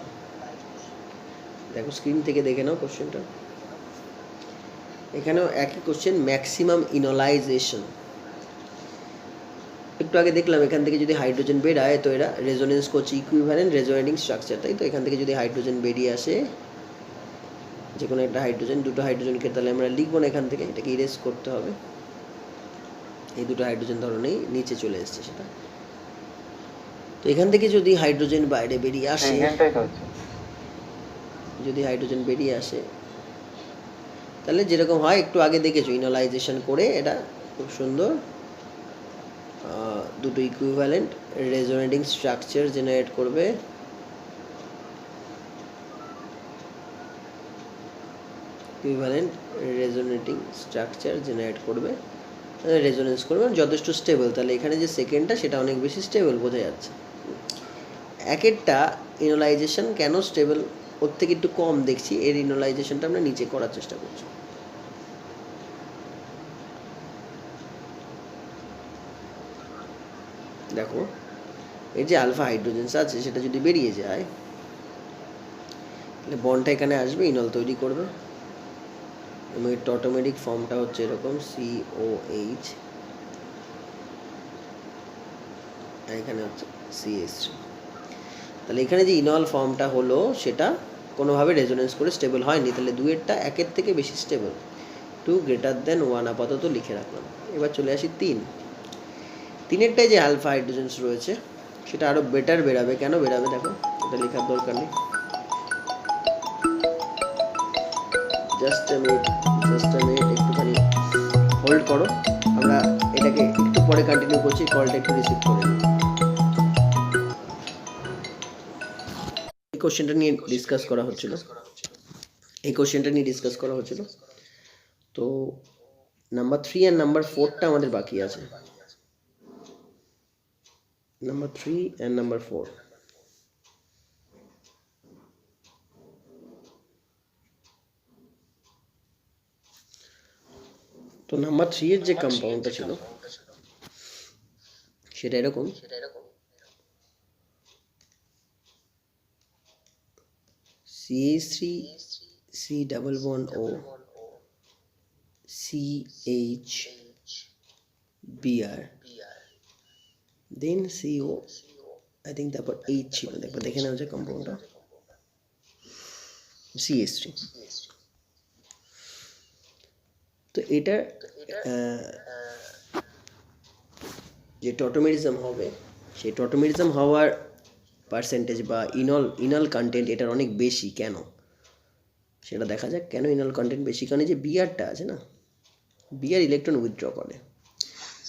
দেখো স্ক্রিন থেকে দেখে নাও কোশ্চেনটা, এখানেও একই কোশ্চেন, ম্যাক্সিমাম ইনোলাইজেশন। একটু আগে দেখলাম এখান থেকে যদি হাইড্রোজেন বেরায় তো এরা রেজোনেন্স করছে, ইকুইভ্যালেন্ট রেজোনেটিং স্ট্রাকচার, তাই তো? এখান থেকে যদি হাইড্রোজেন বেরিয়ে আসে, যে কোনো একটা হাইড্রোজেন, দুটো হাইড্রোজেনকে তাহলে আমরা লিখবো না এখান থেকে, এটাকে ইরেজ করতে হবে। এই দুটো হাইড্রোজেন ধরনেই নিচে চলে এসছে সেটা। তো এখান থেকে যদি হাইড্রোজেন বাইরে বেরিয়ে আসে, যদি হাইড্রোজেন বেরিয়ে আসে, তাহলে যেরকম হয় একটু আগে দেখেছো, ইনোলাইজেশন করে এটা খুব সুন্দর দুটো ইকুইভ্যালেন্ট রেজোনেটিং স্ট্রাকচার জেনারেট করবে। ইকুইভ্যালেন্ট রেজোনেটিং স্ট্রাকচার জেনারেট করবে, রেজোনেন্স করবে, যথেষ্ট স্টেবল। তাহলে এখানে যে সেকেন্ডটা সেটা অনেক বেশি স্টেবল বোঝা যাচ্ছে। একেরটা ইনোলাইজেশন কেন স্টেবল, ওর থেকে একটু কম দেখছি, এর ইনোলাইজেশনটা আমরা নিচে করার চেষ্টা করছি। দেখো এর যে আলফা হাইড্রোজেনস আছে সেটা যদি বেরিয়ে যায়, তাহলে বন্ডটা এখানে আসবে, ইনল তৈরি করবে, এবং এর টটোমেরিক ফর্মটা হচ্ছে এরকম COH, আর এখানে হচ্ছে CH3। তাহলে এখানে যে ইনল ফর্মটা হলো সেটা কোনোভাবে রেজোনেন্স করে স্টেবল হয়নি, তাহলে দুইয়েরটা একের থেকে বেশি স্টেবল, 2 greater than 1 আপাতত লিখে রাখলাম। এবার চলে আসি তিনেরটায় যে আলফা হাইড্রোজেনস রয়েছে সেটা আরো বেটার বেরাবে। কেন বেরাবে দেখো, এটা লেখার দরকার নেই, জাস্ট আ মিনিট একটুখানি হোল্ড করো, আমরা এটাকে একটু পরে কন্টিনিউ করছি, কলটা একটু রিসিভ করে নিই। এই কোশ্চেনটা নিয়ে ডিসকাস করা হচ্ছিল, তো নাম্বার 3 আর নাম্বার 4টা আমাদের বাকি আছে। নাম্বার 3 and নাম্বার 4, তো নাম্বার 3 এর যে কম্পাউন্ডটা ছিল সেটা এরকম, CH3 C double bond O CH Br then CO I think তারপর H ছিল, একবার দেখে নেওয়া যায় কম্পাউন্ডটা CH3। তো এটা যে টটোমেরিজম হবে সেই টটোমেরিজম হওয়ার পার্সেন্টেজ বা ইনল কন্টেন্ট এটার অনেক বেশি। কেন সেটা দেখা যাক। কেন ইনল কন্টেন্ট বেশি? কারণ এই যে বিআরটা আছে না, বিআর ইলেকট্রন উইথড্র করে।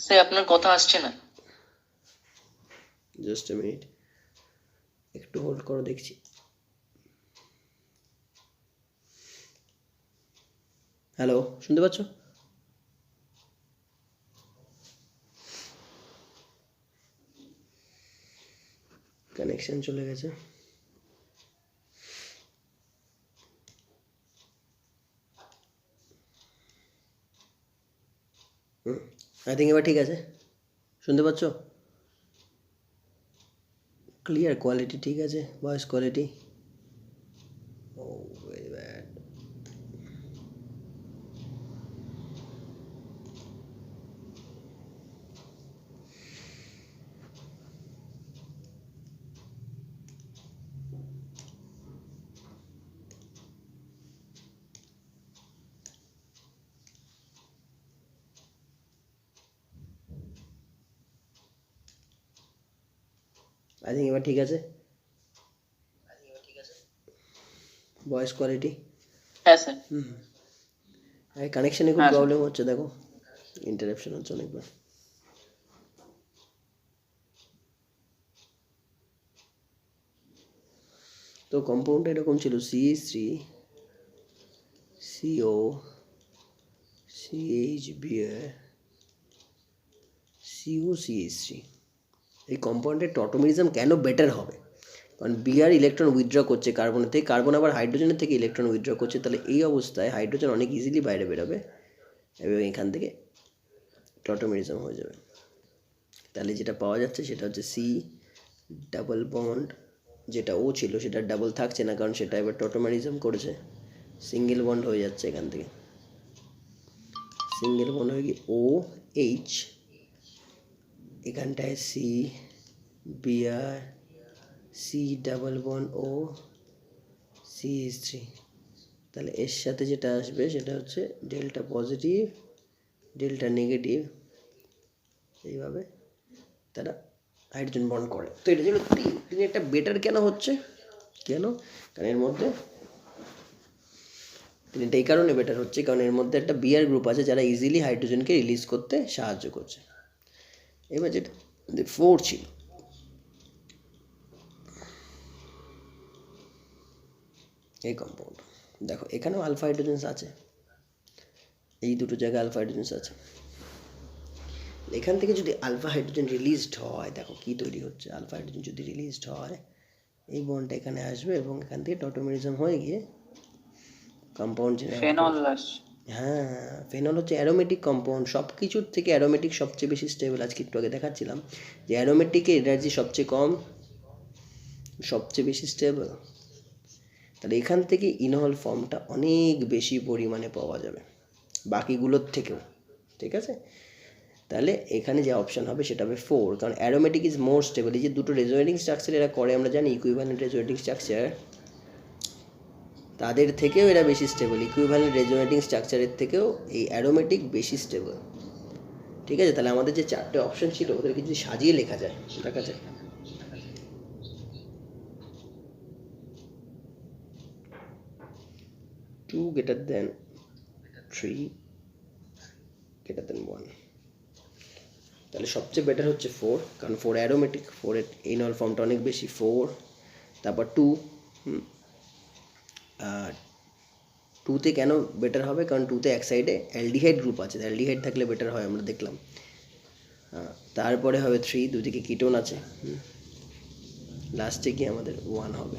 স্যার আপনার কথা আসছে না। জাস্ট এ মিনিট, একটু হোল্ড করো, দেখছি। হ্যালো, শুনতে পাচ্ছ? কানেকশন চলে গেছে। আই থিঙ্ক এবার ঠিক আছে, শুনতে পাচ্ছ? ক্লিয়ার, কোয়ালিটি ঠিক আছে, voice quality? Oh very bad. I think এবার ঠিক আছে, ভয়েস কোয়ালিটি? হ্যাঁ স্যার। কানেকশনে খুব হ্যাঁ, প্রবলেম হচ্ছে, দেখো ইন্টারাপশন হচ্ছে অনেকবার। তো কম্পাউন্ডটা এরকম ছিল, CH3 CO CH Br CO CH3। এই কম্পাউন্ডের টটোমেরিজম কেন বেটার হবে? কারণ বিআর ইলেকট্রন উইথড্র করছে কার্বনের থেকে, কার্বন আবার হাইড্রোজেনের থেকে ইলেকট্রন উইথড্র করছে। তাহলে এই অবস্থায় হাইড্রোজেন অনেক ইজিলি বাইরে বেরোবে এবং এখান থেকে টটোমেরিজম হয়ে যাবে। তাহলে যেটা পাওয়া যাচ্ছে সেটা হচ্ছে C ডাবল বন্ড, যেটা ও ছিল সেটা ডাবল থাকছে না, কারণ সেটা এবার টটোমেরিজম করেছে, সিঙ্গেল বন্ড হয়ে যাচ্ছে। এখান থেকে সিঙ্গেল বন্ড হয়ে গিয়ে OH, এখানটায় C Br C double bond O CH3। তাহলে এর সাথে যেটা আসবে সেটা হচ্ছে ডেল্টা পজিটিভ ডেল্টা নেগেটিভ, এইভাবে তারা হাইড্রোজেন বন্ড করে। তো এটা ছিল একটা বেটার কেন হচ্ছে? কেন? কারণ এর মধ্যে এটা এই কারণে বেটার হচ্ছে কারণ এর মধ্যে একটা বিআর গ্রুপ আছে যারা ইজিলি হাইড্রোজেনকে রিলিজ করতে সাহায্য করছে। এবার যেটা 4 ছিল, এই কম্পাউন্ড দেখো এখানেও আলফা হাইড্রোজেন্স আছে, এই দুটো জায়গায় আলফা হাইড্রোজেন্স আছে। এখান থেকে যদি আলফা হাইড্রোজেন রিলিজড হয়, দেখো কি তৈরি হচ্ছে। আলফা হাইড্রোজেন যদি রিলিজড হয়, এই বন্ডটা এখানে আসবে এবং এখান থেকে টটোমেরিজম হয়ে গিয়ে কম্পাউন্ড ফেনল আসছে। হ্যাঁ, ফেনল হচ্ছে অ্যারোমেটিক কম্পাউন্ড। সব কিছুর থেকে অ্যারোমেটিক সবচেয়ে বেশি স্টেবল। আজকে একটু আগে দেখাচ্ছিলাম যে অ্যারোমেটিকের এনার্জি সবচেয়ে কম, সবচেয়ে বেশি স্টেবল। তাহলে এখান থেকে ইনহল ফর্মটা অনেক বেশি পরিমাণে পাওয়া যাবে বাকিগুলোর থেকেও, ঠিক আছে? তাহলে এখানে যে অপশান হবে সেটা হবে 4, কারণ অ্যারোমেটিক ইজ মোর স্টেবল। এই যে দুটো রেজোনেটিং স্ট্রাকচার এরা করে, আমরা জানি ইকুইভ্যালেন্ট রেজোনেটিং স্ট্রাকচার, তাদের থেকেও এরা বেশি স্টেবল। ইকুইভ্যালেন্ট রেজোনেটিং স্ট্রাকচারের থেকেও এই অ্যারোমেটিক বেশি স্টেবল, ঠিক আছে? তাহলে আমাদের যে 4টে অপশান ছিল ওদেরকে যদি সাজিয়ে লেখা যায়, দেখা যায় 2 greater than 3 greater than 1, তাহলে সবচেয়ে বেটার হচ্ছে 4, কারণ 4 অ্যারোমেটিক, 4 এর ইনল ফর্মটা অনেক বেশি। 4 তারপর 2, আর 2তে কেন বেটার হবে? কারণ 2তে এক সাইডে অ্যালডিহাইড গ্রুপ আছে, অ্যালডিহাইড থাকলে বেটার হয়, আমরা দেখলাম। তারপরে হবে 3, দুদিকে কিটোন আছে, লাস্টে গিয়ে আমাদের 1 হবে।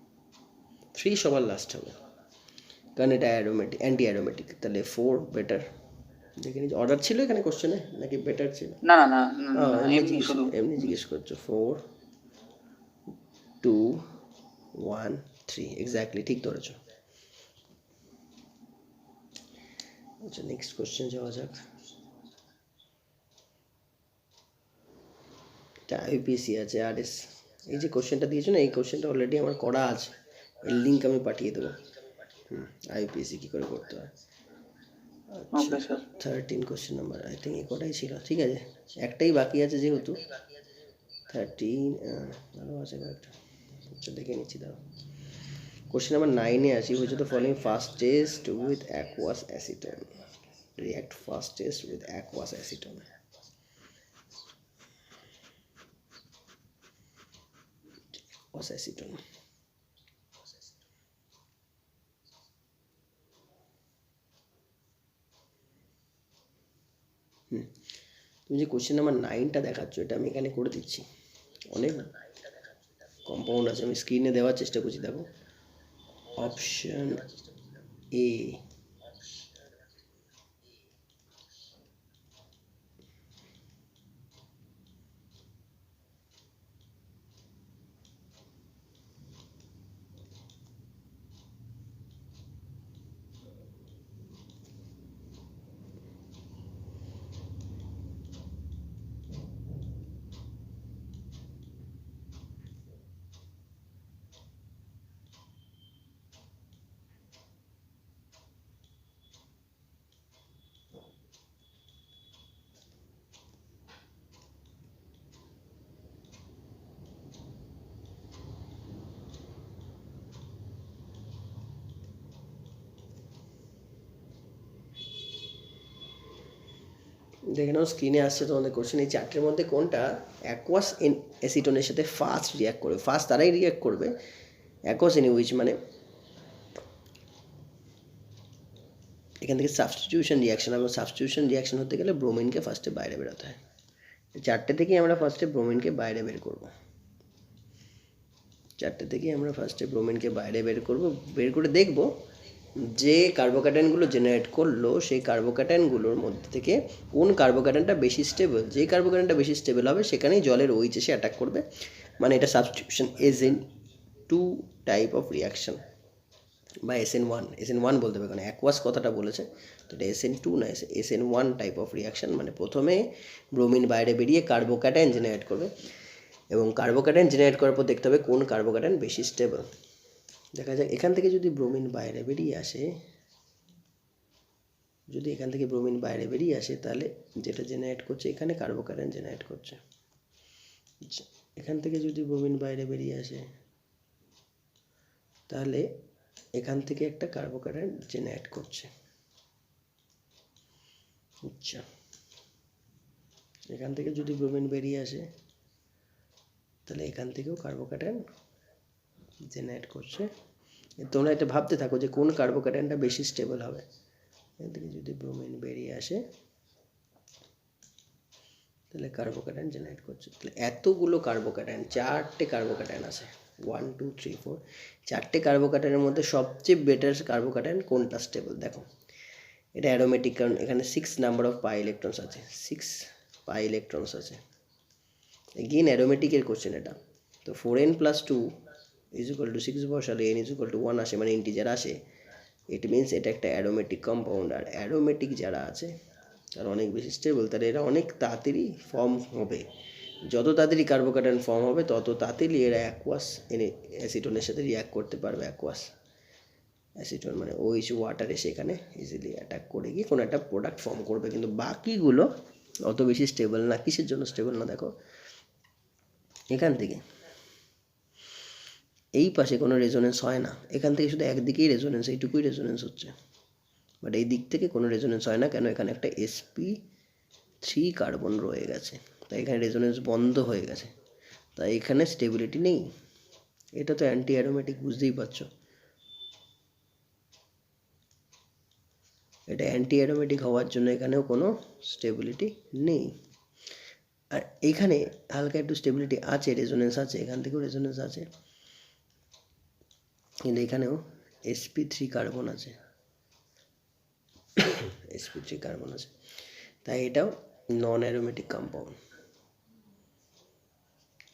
3 সবার লাস্ট হবে, কারণ এটা অ্যারোমেটিক, অ্যান্টি অ্যারোমেটিক। তাহলে 4 বেটার। দেখে নিচ্ছি অর্ডার ছিল এখানে কোশ্চেনে নাকি বেটার ছিল? না না না না, না, এমনি জিজ্ঞেস করছো। 4 2 1 3 এক্স্যাক্টলি ঠিক ধরেছো। আচ্ছা নেক্সট কোশ্চেন যাওয়া যাক। এটা আইপিসি আছে আরএস। এই যে কোশ্চেনটা দিয়েছো না, এই কোশ্চেনটা অলরেডি আমার করা আছে, এর লিঙ্ক আমি পাঠিয়ে দেবো। আইপিএসি কী করে করতে হয়। Okay sir. 13 question number I think এ কটাই ছিল, ঠিক আছে। একটাই বাকি আছে যেহেতু 13, আরও আছে কয়েকটা। আচ্ছা দেখে নিচ্ছি দাও। কোশ্চেন নাম্বার 9-এ আসি। হচ্ছে তো following first test with aqueous acetone, react first test with aqueous acetone. Acetone তুমি যে কোশ্চেন নাম্বার 9টা দেখাচ্ছ, এটা আমি এখানে করে দিচ্ছি। অনেক কম্পাউন্ড আছে, আমি স্ক্রিনে দেওয়ার চেষ্টা করছি। দেখো অপশন এ, দেখে নাও স্ক্রিনে আসছে তোমাদের কোশ্চেন। এই চারটের মধ্যে কোনটা অ্যাকোয়াস অ্যাসিটনের সাথে ফার্স্ট রিঅ্যাক্ট করবে? ফার্স্ট তারাই রিঅ্যাক্ট করবে অ্যাকোয়াস উইচ, মানে এখান থেকে সাবস্টিটিউশন রিঅ্যাকশন। এবং সাবস্টিটিউশন রিঅ্যাকশন হতে গেলে ব্রোমিনকে ফার্স্টে বাইরে বেরোতে হয়। চারটে থেকেই আমরা ফার্স্টে ব্রোমিনকে বাইরে বের করব। চারটে থেকেই আমরা ফার্স্টে ব্রোমিনকে বাইরে বের করব। বের করে দেখব যে কার্বোক্যাটায়নগুলো জেনারেট করলো সেই কার্বোক্যাটায়নগুলোর মধ্যে থেকে কোন কার্বোক্যাটায়নটা বেশি স্টেবল। যে কার্বোক্যাটায়নটা বেশি স্টেবল হবে সেখানেই জলের ওইচ এসে অ্যাটাক করবে। মানে এটা substitution SN2 type of reaction বা SN1 বলতে হবে, কারণ অ্যাকোয়াস কথাটা বলেছে, তো এটা SN2 না, SN1 টাইপ অফ রিয়াকশন। মানে প্রথমে ব্রোমিন বাইরে বেরিয়ে কার্বোক্যাটায়ন জেনারেট করবে, এবং কার্বোক্যাটায়ন জেনারেট করার পর দেখতে হবে কোন কার্বোক্যাটায়ন বেশি স্টেবল। দেখা যাক এখান থেকে যদি ব্রোমিন বাইরে বেরিয়ে আসে, যদি এখান থেকে ব্রোমিন বাইরে বেরিয়ে আসে তাহলে যেটা জেনারেট করছে এখানে কার্বোক্যাটায়ন জেনারেট করছে। আচ্ছা এখান থেকে যদি ব্রোমিন বাইরে বেরিয়ে আসে তাহলে এখান থেকে একটা কার্বোক্যাটায়ন জেনারেট করছে। আচ্ছা এখান থেকে যদি ব্রোমিন বেরিয়ে আসে তাহলে এখান থেকেও কার্বোক্যাটায়ন জেনারেট করছে। তোমরা এটা ভাবতে থাকো যে কোন কার্বোক্যাটায়নটা বেশি স্টেবল হবে। এখান থেকে যদি ব্রোমিন বেরিয়ে আসে তাহলে কার্বোক্যাটায়ন জেনারেট করছে। তাহলে এতগুলো কার্বোক্যাটায়ন, চারটে কার্বোক্যাটায়ন আছে, 1 2 3 4, চারটে কার্বোক্যাটায়নের মধ্যে সবচেয়ে বেটার কার্বোক্যাটায়ন কোনটা স্টেবল? দেখো এটা অ্যারোমেটিক, কারণ এখানে 6 নাম্বার অফ পাই ইলেকট্রনস আছে, 6 পাই ইলেকট্রনস আছে। এগেইন অ্যারোমেটিকের কোশ্চেন এটা। তো 4n + 2 = 6 বসালে n = 1 আসে, মানে ইন্টিজার আসে। ইট মিনস এটা একটা অ্যারোমেটিক কম্পাউন্ড। আর অ্যারোমেটিক যারা আছে তারা অনেক বেশি স্টেবল, তাহলে এরা অনেক তাড়াতাড়ি ফর্ম হবে। যত তাড়াতাড়ি কার্বোক্যাটায়ন ফর্ম হবে তত তাড়াতাড়ি এরা অ্যাকোয়াস অ্যাসিটনের সাথে রিঅ্যাক্ট করতে পারবে। অ্যাকোয়াস অ্যাসিটন মানে OH ওয়াটার এসে এখানে ইজিলি অ্যাটাক করে গিয়ে কোনো একটা প্রোডাক্ট ফর্ম করবে। কিন্তু বাকিগুলো অত বেশি স্টেবল না। কিসের জন্য স্টেবল না? দেখো এখান থেকে এই পাশে কোনো রেজোনেন্স হয় না, এখান থেকে শুধু একদিকেই রেজোনেন্স, এইটুকুই রেজোনেন্স হচ্ছে। বাট এই দিক থেকে কোনো রেজোনেন্স হয় না, কেন? এখানে একটা sp3 কার্বন রয়ে গেছে, তাই এখানে রেজোনেন্স বন্ধ হয়ে গেছে, তাই এখানে স্টেবিলিটি নেই। এটা তো অ্যান্টি অ্যারোমেটিক, বুঝতেই পারছো। এটা অ্যান্টি অ্যারোমেটিক হওয়ার জন্য এখানেও কোনো স্টেবিলিটি নেই। আর এইখানে হালকা একটু স্টেবিলিটি আছে, রেজোনেন্স আছে, এখান থেকেও রেজোনেন্স আছে। কিন্তু এখানেও sp3 কার্বন আছে, sp3 কার্বন আছে, তাই এটাও নন অ্যারোমেটিক কম্পাউন্ড।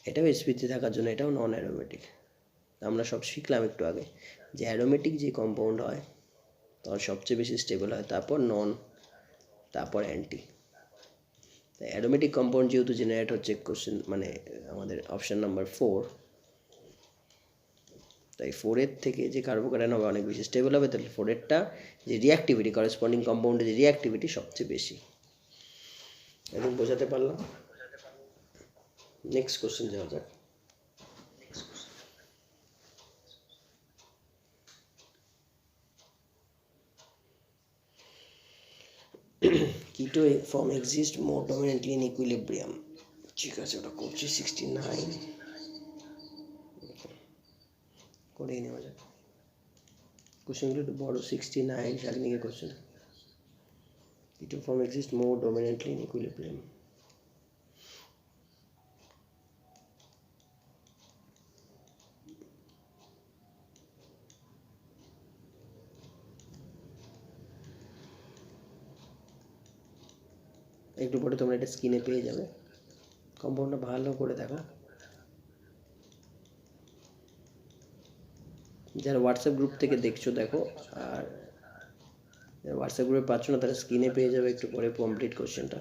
এটাও sp3 থাকার জন্য এটাও নন অ্যারোমেটিক। আমরা সব শিখলাম একটু আগে যে অ্যারোমেটিক যে কম্পাউন্ড হয় তখন সবচেয়ে বেশি স্টেবল হয়, তারপর নন, তারপর অ্যান্টি। তাই অ্যারোমেটিক কম্পাউন্ড যেহেতু জেনারেট হচ্ছে কোশ্চেন মানে আমাদের অপশান নাম্বার 4, তাই 4-এর থেকে যে কার্বোক্যাটায়ন হবে অনেক বেশি স্টেবল হবে, তাহলে 4-এরটা যে রিঅ্যাক্টিভিটি করেসপন্ডিং কম্পাউন্ডের যে রিঅ্যাক্টিভিটি সবচেয়ে বেশি। একদম বোঝাতে পারলাম। নেক্সট কোশ্চেন যাওয়া যাক। keto form exist more dominantly in equilibrium, ঠিক আছে ওটা করছি 69 করে নেওয়া যাক। কোশ্চেনগুলো একটু বড়, 69 শাগনিকের question. keto form exist more dominantly in equilibrium, একটু পরে তোমরা এটা স্ক্রিনে পেয়ে যাবে। কম্পাউন্ডটা ভালো করে দেখো। যারা হোয়াটসঅ্যাপ গ্রুপ থেকে দেখছো দেখো, আর যারা হোয়াটসঅ্যাপ গ্রুপে পাচ্ছ না তারা স্ক্রিনে পেয়ে যাবে একটু পরে কমপ্লিট কোশ্চেনটা।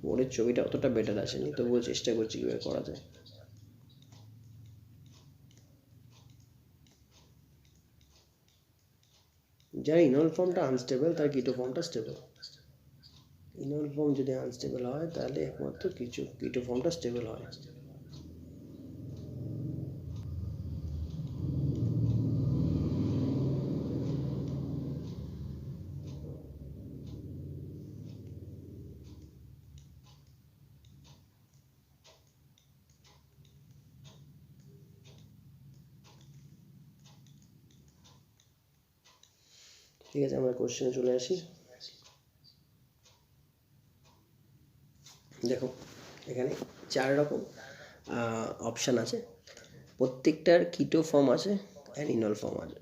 বোর্ডের ছবিটা অতটা বেটার আসেনি, তবুও চেষ্টা করছি কীভাবে করা যায়। যার ইনল ফর্মটা আনস্টেবল তার কিটো ফর্মটা স্টেবল। ইনল ফর্ম যদি আনস্টেবল হয় তাহলে একমাত্র কিটো ফর্মটা স্টেবল হয়। ঠিক আছে, আমরা কোশ্চেনে চলে আসি। দেখো এখানে 4 রকম অপশান আছে, প্রত্যেকটার কিটো ফর্ম আছে অ্যান্ড ইনল ফর্ম আছে।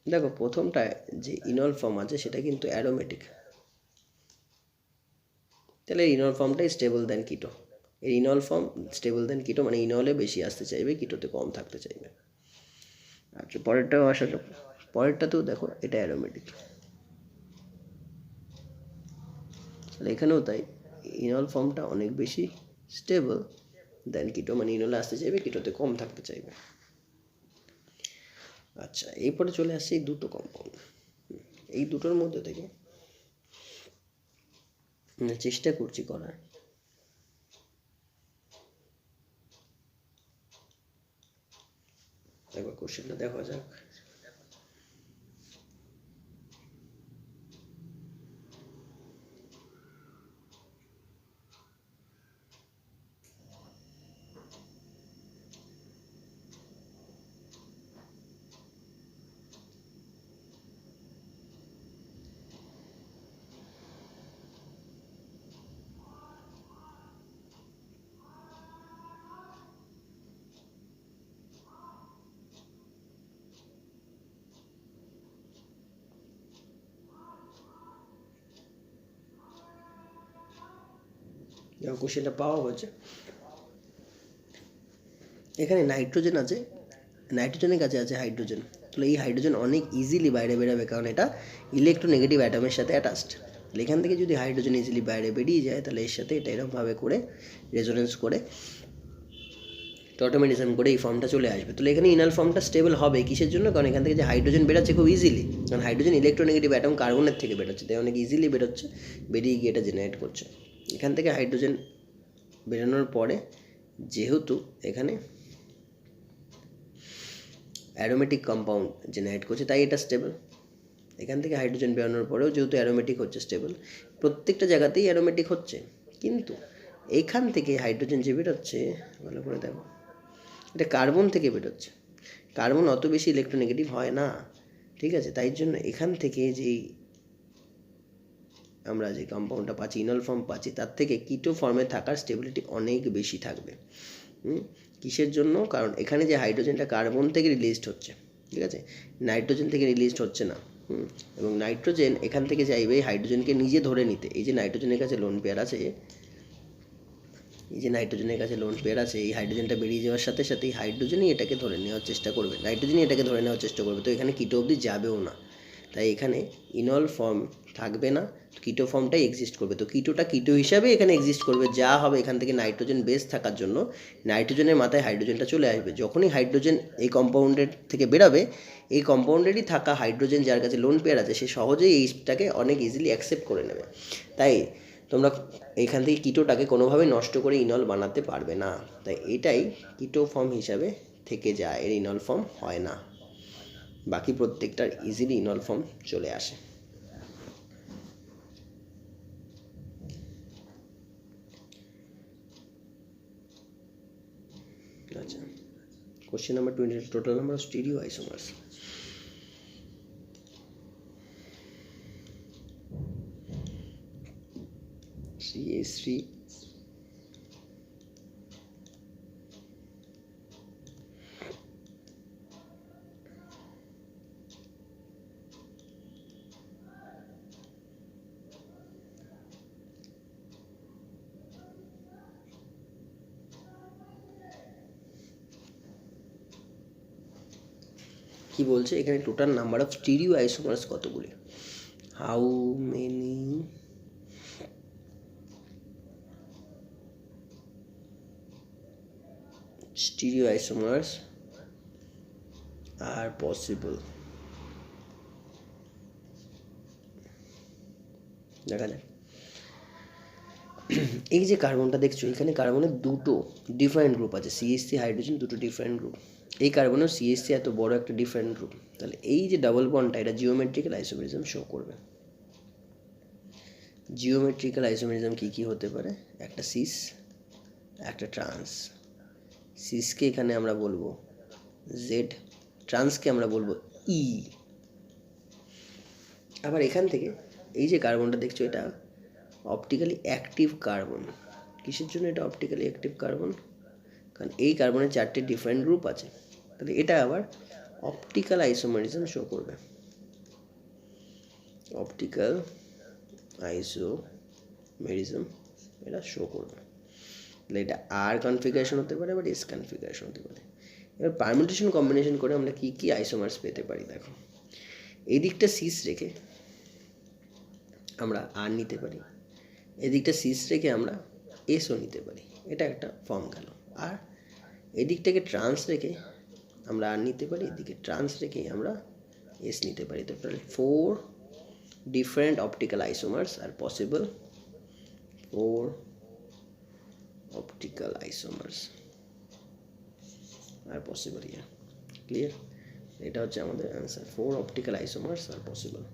দেখো প্রথমটায় যে ইনল ফর্ম আছে সেটা কিন্তু অ্যারোমেটিক, তাহলে ইনল ফর্মটাই স্টেবল দেন কিটো। এর ইনল ফর্ম স্টেবল দেন কিটো মানে ইনলে বেশি আসতে চাইবে, কিটোতে কম থাকতে চাইবে। আচ্ছা পরেরটাও আসা যাক। পরেরটাতেও দেখো এটা অ্যারোমেটিক, তাহলে এখানেও তাই ইনল ফর্মটা অনেক বেশি স্টেবল দেন কিটো মানে ইনলে আসতে চাইবে, কিটোতে কম থাকতে চাইবে। আচ্ছা এরপরে চলে আসছে এই দুটো কম্পাউন্ড। এই দুটোর মধ্যে থেকে চেষ্টা করছি করার। একবার কোশ্চেনটা দেখা যাক। যেমন কোশ্চেনটা পাওয়া হচ্ছে, এখানে নাইট্রোজেন আছে, নাইট্রোজেনের কাছে আছে হাইড্রোজেন, তাহলে এই হাইড্রোজেন অনেক ইজিলি বাইরে বেরোবে কারণ এটা ইলেকট্রোনেগেটিভ অ্যাটমের সাথে অ্যাটাচড। তাহলে এখান থেকে যদি হাইড্রোজেন ইজিলি বাইরে বেরিয়ে যায় তাহলে এর সাথে এটা এরকমভাবে করে রেজোনেন্স করে অটোমেটিজম করে এই ফর্মটা চলে আসবে। তাহলে এখানে ইনাল ফর্মটা স্টেবল হবে কিসের জন্য, কারণ এখান থেকে যে হাইড্রোজেন বেরোচ্ছে খুব ইজিলি, কারণ হাইড্রোজেন ইলেকট্রোনেগেটিভ অ্যাটম কার্বনের থেকে বেরোচ্ছে, তাই অনেক ইজিলি বেরোচ্ছে, বেরিয়ে গিয়ে এটা জেনারেট করছে। এখান থেকে হাইড্রোজেন বেরোনোর পরে যেহেতু এখানে অ্যারোমেটিক কম্পাউন্ড জেনারেট করছে তাই এটা স্টেবল। এখান থেকে হাইড্রোজেন বেরোনোর পরেও যেহেতু অ্যারোমেটিক হচ্ছে স্টেবল, প্রত্যেকটা জায়গাতেই অ্যারোমেটিক হচ্ছে, কিন্তু এইখান থেকে হাইড্রোজেন যে বেরোচ্ছে, ভালো করে দেখো, এটা কার্বন থেকে বেরোচ্ছে। কার্বন অত বেশি ইলেকট্রোনেগেটিভ হয় না, ঠিক আছে? তাই জন্য এখান থেকে যেই আমরা যে কম্পাউন্ডটা পাচ্ছি, ইনল ফর্ম পাচ্ছি, তার থেকে কিটো ফর্মে থাকার স্টেবিলিটি অনেক বেশি থাকবে। কিসের জন্য? কারণ এখানে যে হাইড্রোজেনটা কার্বন থেকে রিলিজড হচ্ছে, ঠিক আছে, নাইট্রোজেন থেকে রিলিজড হচ্ছে না। এবং নাইট্রোজেন এখান থেকে চাইবে হাইড্রোজেনকে নিজে ধরে নিতে। এই যে নাইট্রোজেনের কাছে লোন পেয়ার আছে, এই যে নাইট্রোজেনের কাছে লোন পেয়ার আছে, এই হাইড্রোজেনটা বেরিয়ে যাওয়ার সাথে সাথেই হাইড্রোজেনই এটাকে ধরে নেওয়ার চেষ্টা করবে, নাইট্রোজেনই এটাকে ধরে নেওয়ার চেষ্টা করবে। তো এখানে কিটো অবধি যাবেও না, তাই এখানে ইনল ফর্ম থাকবে না, কিটো ফর্মটাই এক্সিস্ট করবে। তো কিটোটা কিটো হিসাবে এখানে এক্সিস্ট করবে। যা হবে এখান থেকে নাইট্রোজেন বেস থাকার জন্য নাইট্রোজেনের মাথায় হাইড্রোজেনটা চলে আসবে। যখনই হাইড্রোজেন এই কম্পাউন্ডের থেকে বেরাবে, এই কম্পাউন্ডেরই থাকা হাইড্রোজেন যার কাছে লোন পেয়ার আছে, সে সহজেই এইটাকে অনেক ইজিলি অ্যাকসেপ্ট করে নেবে। তাই তোমরা এইখান থেকে কিটোটাকে কোনোভাবেই নষ্ট করে ইনল বানাতে পারবে না। তাই এটাই কিটো ফর্ম হিসাবে থেকে যায়, এর ইনল ফর্ম হয় না। বাকি প্রত্যেকটার ইজিলি ইনল ফর্ম চলে আসে। আচ্ছা, question number 20, total number of stereoisomers. CH3 কি বলছে এখানে? Total number of stereoisomers কতগুলি? How many stereoisomers are possible? দেখা যায় এই যে কার্বনটা দেখছো, এখানে কার্বনের দুটো ডিফারেন্ট গ্রুপ আছে, CH3 হাইড্রোজেন, দুটো ডিফারেন্ট গ্রুপ। এই কার্বনের CH3 এত বড় একটা ডিফারেন্ট গ্রুপ, তাহলে এই যে ডাবল বন্ডটা, এটা জিওমেট্রিক্যাল আইসোমেরিজম শো করবে। জিওমেট্রিক্যাল আইসোমেরিজম কী কী হতে পারে? একটা সিস, একটা ট্রান্স। সিসকে এখানে আমরা বলবো জেড, ট্রান্সকে আমরা বলবো ই। আবার এখান থেকে এই যে কার্বনটা দেখছো, এটা অপটিক্যালি অ্যাক্টিভ কার্বন। কিসের জন্য এটা অপটিক্যালি অ্যাক্টিভ কার্বন? কারণ এই কার্বনের 4টে ডিফারেন্ট গ্রুপ আছে, তাহলে এটা আবার অপটিক্যাল আইসোমেরিজম শো করবে। অপটিক্যাল আইসোমেরিজম এটা শো করবে। তাহলে এটা আর কনফিগারেশন হতে পারে, আবার এস কনফিগারেশন হতে পারে। এবার পারমিউটেশন কম্বিনেশন করে আমরা কী কী আইসোমার্স পেতে পারি দেখো। এই দিকটা সিস রেখে আমরা আর নিতে পারি, এদিকটা সিস রেখে আমরা এসও নিতে পারি, এটা একটা ফর্ম গেল। আর এদিকটাকে ট্রান্স রেখে আমরা আর নিতে পারি, এদিকে ট্রান্স রেখে আমরা এস নিতে পারি। তো total 4 different optical isomers are possible. 4 optical isomers are possible here. Clear? এটা হচ্ছে আমাদের answer, 4 optical isomers are possible.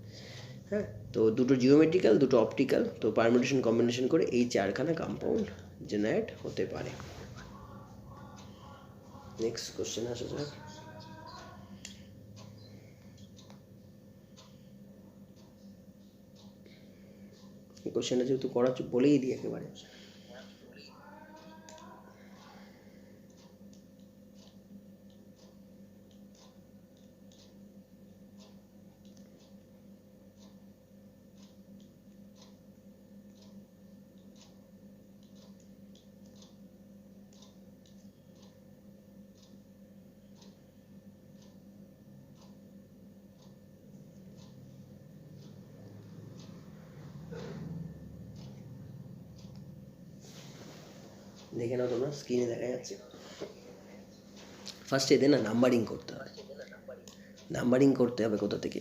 হ্যাঁ, তো দুটো জিওমেট্রিক্যাল, দুটো অপটিক্যাল, তো পারমিউটেশন কম্বিনেশন করে এই 4খানা কম্পাউন্ড জেনারেট হতে পারে। নেক্সট কোশ্চেন আসা যাক। এই কোশ্চেনটা যেহেতু করা বলেই দিই একেবারে। দেখে নাও তোমরা, স্ক্রিনে দেখা যাচ্ছে। ফার্স্ট এদের না নাম্বারিং করতে হবে। নাম্বারিং করতে হবে কোথা থেকে?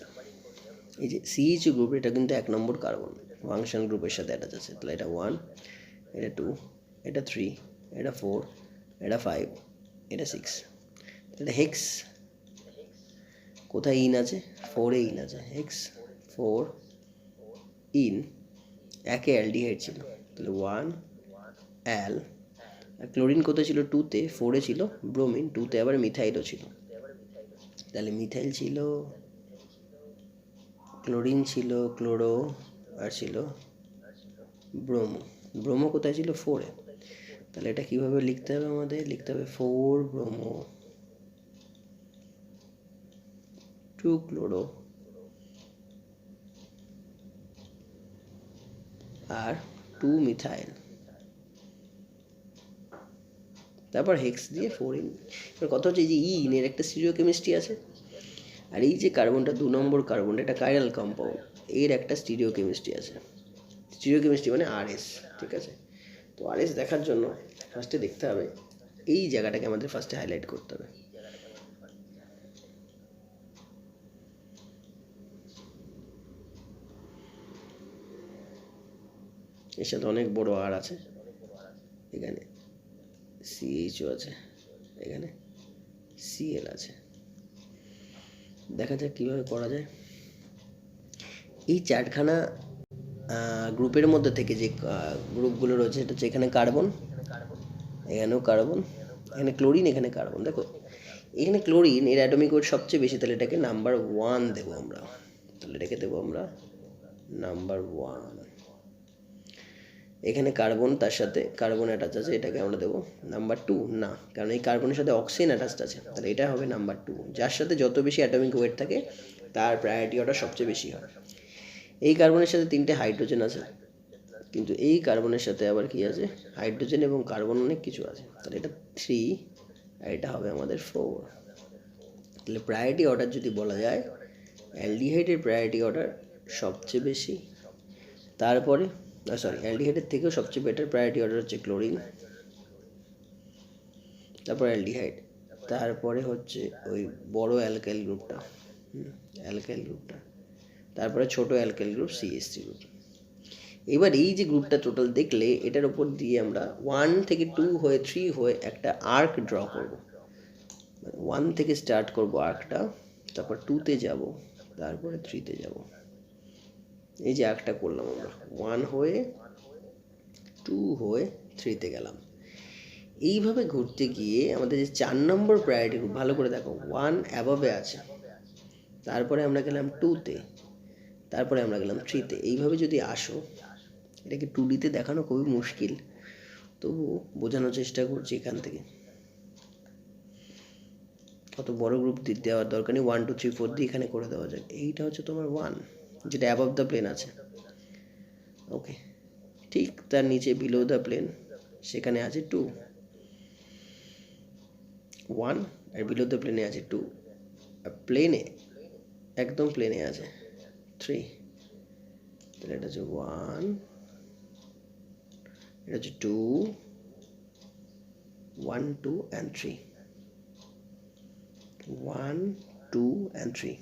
এই যে CH গ্রুপ, এটা কিন্তু 1 নম্বর কার্বন ফাংশন গ্রুপের সাথে অ্যাটাচ আছে, তাহলে এটা 1, এটা 2, এটা 3, এটা 4, এটা 5, এটা 6, এটা হেক্স। কোথায় ইন আছে? 4 এ ইন আছে, হেক্স 4 ইন, একে অ্যালডিহাইড ছিল, তাহলে 1 অ্যাল, আর ক্লোরিন কোথায় ছিল 2-তে, 4-এ ছিল ব্রোমিন, 2-তে আবার মিথাইলও ছিল, তাহলে মিথাইল ছিল, ক্লোরিন ছিল, ক্লোরো, আর ছিল ব্রোমো। ব্রোমো কোথায় ছিল 4-এ, তাহলে এটা কিভাবে লিখতে হবে আমাদের, লিখতে হবে 4 ব্রোমো 2 ক্লোরো আর 2 মিথাইল, তারপর হেক্স দিয়ে 4 ইন। এবার কথা হচ্ছে এই যে ইন এর একটা স্টিরিও কেমিস্ট্রি আছে, আর এই যে কার্বনটা 2 নম্বর কার্বন, এটা কাইরাল কম্পাউন্ড, এর একটা স্টিরিও কেমিস্ট্রি আছে। স্টিরিও কেমিস্ট্রি মানে আরএস, ঠিক আছে। তো আরএস দেখার জন্য ফার্স্টে দেখতে হবে এই জায়গাটাকে আমাদের ফার্স্টে হাইলাইট করতে হবে। এর সাথে অনেক বড় আর আছে, এখানে সিএইচও আছে, এখানে সিএল আছে। দেখা যাক কীভাবে করা যায়। এই চারখানা গ্রুপের মধ্যে থেকে যে গ্রুপগুলো রয়েছে, সেটা হচ্ছে এখানে কার্বন, এখানেও কার্বন, এখানে ক্লোরিন, এখানে কার্বন। দেখো এখানে ক্লোরিন এর অ্যাটমিক ওয়েট সবচেয়ে বেশি, তাহলে এটাকে নাম্বার 1 দেবো আমরা, তাহলে এটাকে দেবো আমরা নাম্বার 1। এখানে কার্বন, তার সাথে কার্বন অ্যাটাচ আছে, এটাকে আমরা দেবো নাম্বার 2 না, কারণ এই কার্বনের সাথে অক্সিজেন অ্যাটাচড আছে, তাহলে এটা হবে নাম্বার 2। যার সাথে যত বেশি অ্যাটমিক ওয়েট থাকে তার প্রায়োরিটি অর্ডার সবচেয়ে বেশি হয়। এই কার্বনের সাথে 3টে হাইড্রোজেন আছে, কিন্তু এই কার্বনের সাথে আবার কি আছে, হাইড্রোজেন এবং কার্বন অনেক কিছু আছে, তাহলে এটা 3 আর এটা হবে আমাদের 4। তাহলে প্রায়োরিটি অর্ডার যদি বলা যায়, অ্যালডিহাইডের প্রায়োরিটি অর্ডার সবচেয়ে বেশি, তারপরে অ্যালডিহাইডের থেকেও সবচেয়ে বেটার প্রায়োরিটি অর্ডার হচ্ছে ক্লোরিন, তারপর অ্যালডিহাইড, তারপরে হচ্ছে ওই বড় অ্যালকাইল গ্রুপটা, তারপরে ছোট অ্যালকাইল গ্রুপ CH3 গ্রুপ। এবার এই যে গ্রুপটা টোটাল দেখলে, এটার উপর দিয়ে আমরা 1 থেকে 2 হয়ে 3 হয়ে একটা আর্ক ড্র করব। 1 থেকে স্টার্ট করব আর্কটা, তারপর 2-তে যাব, তারপরে 3-তে যাব। এই যে আর্কটা করলাম আমরা, 1 হয়ে 2 হয়ে 3-তে গেলাম। এইভাবে ঘুরতে গিয়ে আমাদের যে 4 নম্বর প্রায়োরিটি গ্রুপ, ভালো করে দেখো 1 অ্যাবভে আছে, তারপরে আমরা গেলাম 2-তে, তারপরে আমরা গেলাম 3-তে। এইভাবে যদি আসো, এটাকে 2Dতে দেখানো খুবই মুশকিল, তবু বোঝানোর চেষ্টা করছি এখান থেকে। অত বড় গ্রুপ দেওয়ার দরকার নেই, 1 2 3 4 দিয়ে এখানে করে দেওয়া যায়। এইটা হচ্ছে তোমার 1, যেটা অ্যাবভ দ্য প্লেন আছে, ওকে। ঠিক তার নিচে বিলো দ্য প্লেন, সেখানে আছে 2, 1, আর বিলো দ্য প্লেনে আছে 2, আর প্লেনে একদম প্লেনে আছে 3। তাহলে এটা হচ্ছে 1, এটা হচ্ছে 2, 1 2 and 3, 1 2 and 3।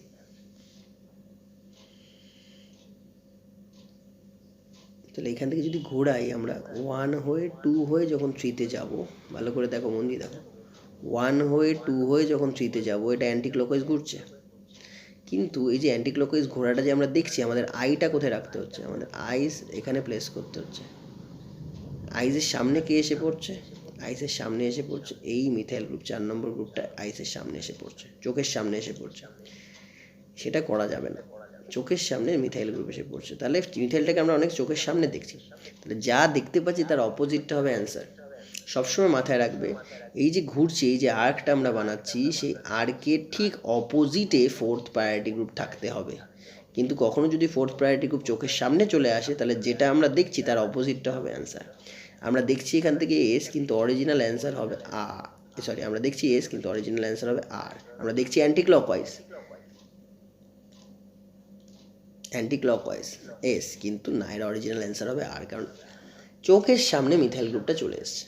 তাহলে এখান থেকে যদি ঘোরাই আমরা, 1 হয়ে 2 হয়ে যখন 3-তে যাব, ভালো করে দেখো, মন দিয়ে দেখো, 1 হয়ে 2 হয়ে যখন 3-তে যাব, এটা অ্যান্টি ক্লকওয়াইজ ঘুরছে। কিন্তু এই যে অ্যান্টি ক্লকওয়াইজ ঘোরাটা যে আমরা দেখছি, আমাদের আইটা কোথায় রাখতে হচ্ছে, আমাদের আইস এখানে প্লেস করতে হচ্ছে। আইসের সামনে কে এসে পড়ছে, আইসের সামনে এসে পড়ছে এই মিথাইল গ্রুপ, 4 নম্বর গ্রুপটা আইসের সামনে এসে পড়ছে, চোখের সামনে এসে পড়ছে। সেটা করা যাবে না, চোখের সামনে মিথাইল গ্রুপ এসে পড়ছে, তাহলে মিথাইলটাকে আমরা অনেক চোখের সামনে দেখছি, তাহলে যা দেখতে পাচ্ছি তার অপোজিটটা হবে অ্যান্সার। সবসময় মাথায় রাখবে, এই যে ঘুরছে, এই যে আর্কটা আমরা বানাচ্ছি, সেই আর্কের ঠিক অপোজিটে 4th প্রায়োরিটি গ্রুপ থাকতে হবে। কিন্তু কখনো যদি 4th প্রায়োরিটি গ্রুপ চোখের সামনে চলে আসে, তাহলে যেটা আমরা দেখছি তার অপোজিটটা হবে অ্যান্সার। আমরা দেখছি এখান থেকে এস, কিন্তু অরিজিনাল অ্যান্সার হবে আমরা দেখছি এস, কিন্তু অরিজিনাল অ্যান্সার হবে আর। আমরা দেখছি অ্যান্টি ক্লকওয়াইজ এস, কিন্তু না, এর অরিজিনাল অ্যান্সার হবে আর, কারণ চোখের সামনে মিথাইল গ্রুপটা চলে এসছে।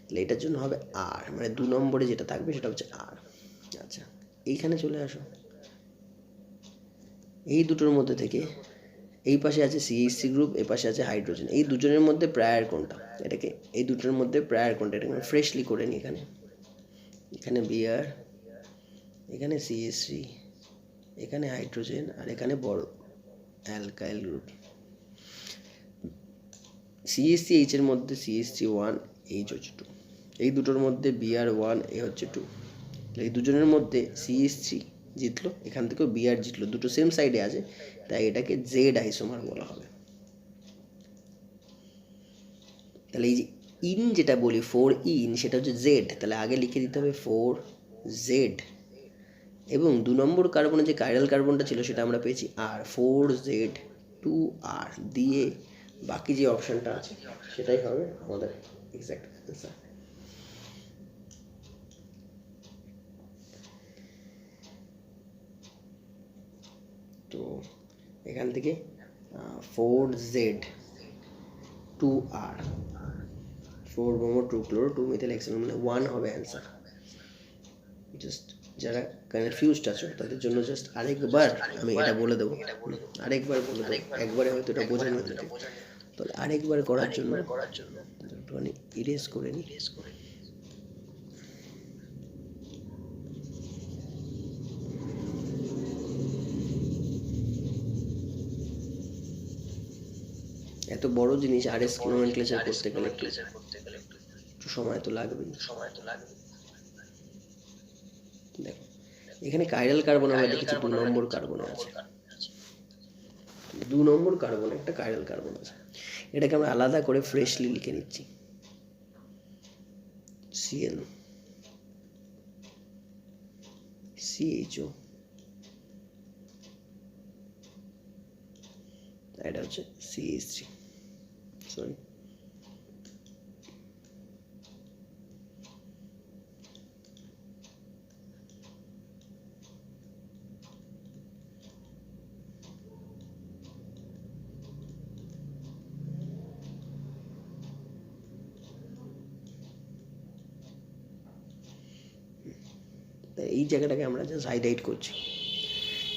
তাহলে এটার জন্য হবে আর, মানে 2 নম্বরে যেটা থাকবে সেটা হচ্ছে আর। আচ্ছা, এইখানে চলে আসো, এই দুটোর মধ্যে থেকে এই পাশে আছে CH3 গ্রুপ, এই পাশে আছে হাইড্রোজেন, এই দুজনের মধ্যে প্রায়র কোনটা, এটাকে এই দুটোর মধ্যে প্রায়র কোনটা, এটাকে ফ্রেশলি করে নিই। এখানে বিআর, এখানে CH3, এখানে হাইড্রোজেন, আর এখানে বড় অ্যালকাইল গ্রুপ। CH3H এর মধ্যে CH3 1, H হচ্ছে 2, এই দুটোর মধ্যে Br1, A হচ্ছে 2, এই দুজনের মধ্যে CH3 জিতলো, এখান থেকেও Br জিতলো, দুটো সেম সাইডে আছে, তাই এটাকে জেড আইসোমার বলা হবে। তাহলে এই যে ইন যেটা বলি 4 ইন সেটা হচ্ছে জেড, তাহলে আগে লিখে দিতে হবে 4Z, এবং 2 নম্বর কার্বনে যে কাইরাল কার্বনটা ছিল সেটা আমরা পেয়েছি আর 4Z2R দিয়ে বাকি যে অপশনটা আছে সেটাই হবে আমাদের এক্সাক্ট অ্যান্সার। তো এখান থেকে 4Z2R, 4 bromo 2 chloro 2 methyl hexanol, মানে 1 হবে অ্যান্সার। জাস্ট যারা কনফিউজড আছো তাদের জন্য জাস্ট আরেকবার আমি এটা বলে দেবো, আরেকবার বলে দেবো, একবারে হয়তো এটা বোঝানো হয়ে যাবে, তাহলে আরেকবার করার জন্য একটুখানি ইরেজ করে নিই। এত বড় জিনিস আরএস নোমেনক্লেচার করতে গেলে একটু সময় তো লাগবেই। দেখো এখানে কাইরাল কার্বন আমরা দেখেছি 2 নম্বর কার্বনে আছে, 2 নম্বর কার্বনে একটা কাইরাল কার্বন আছে, এটাকে আমরা আলাদা করে ফ্রেশলি লিখে নিচ্ছি Cl CHO, এটা হচ্ছে CH3, সরি এই জায়গাটাকে আমরা জাস্ট হাইলাইট করছি।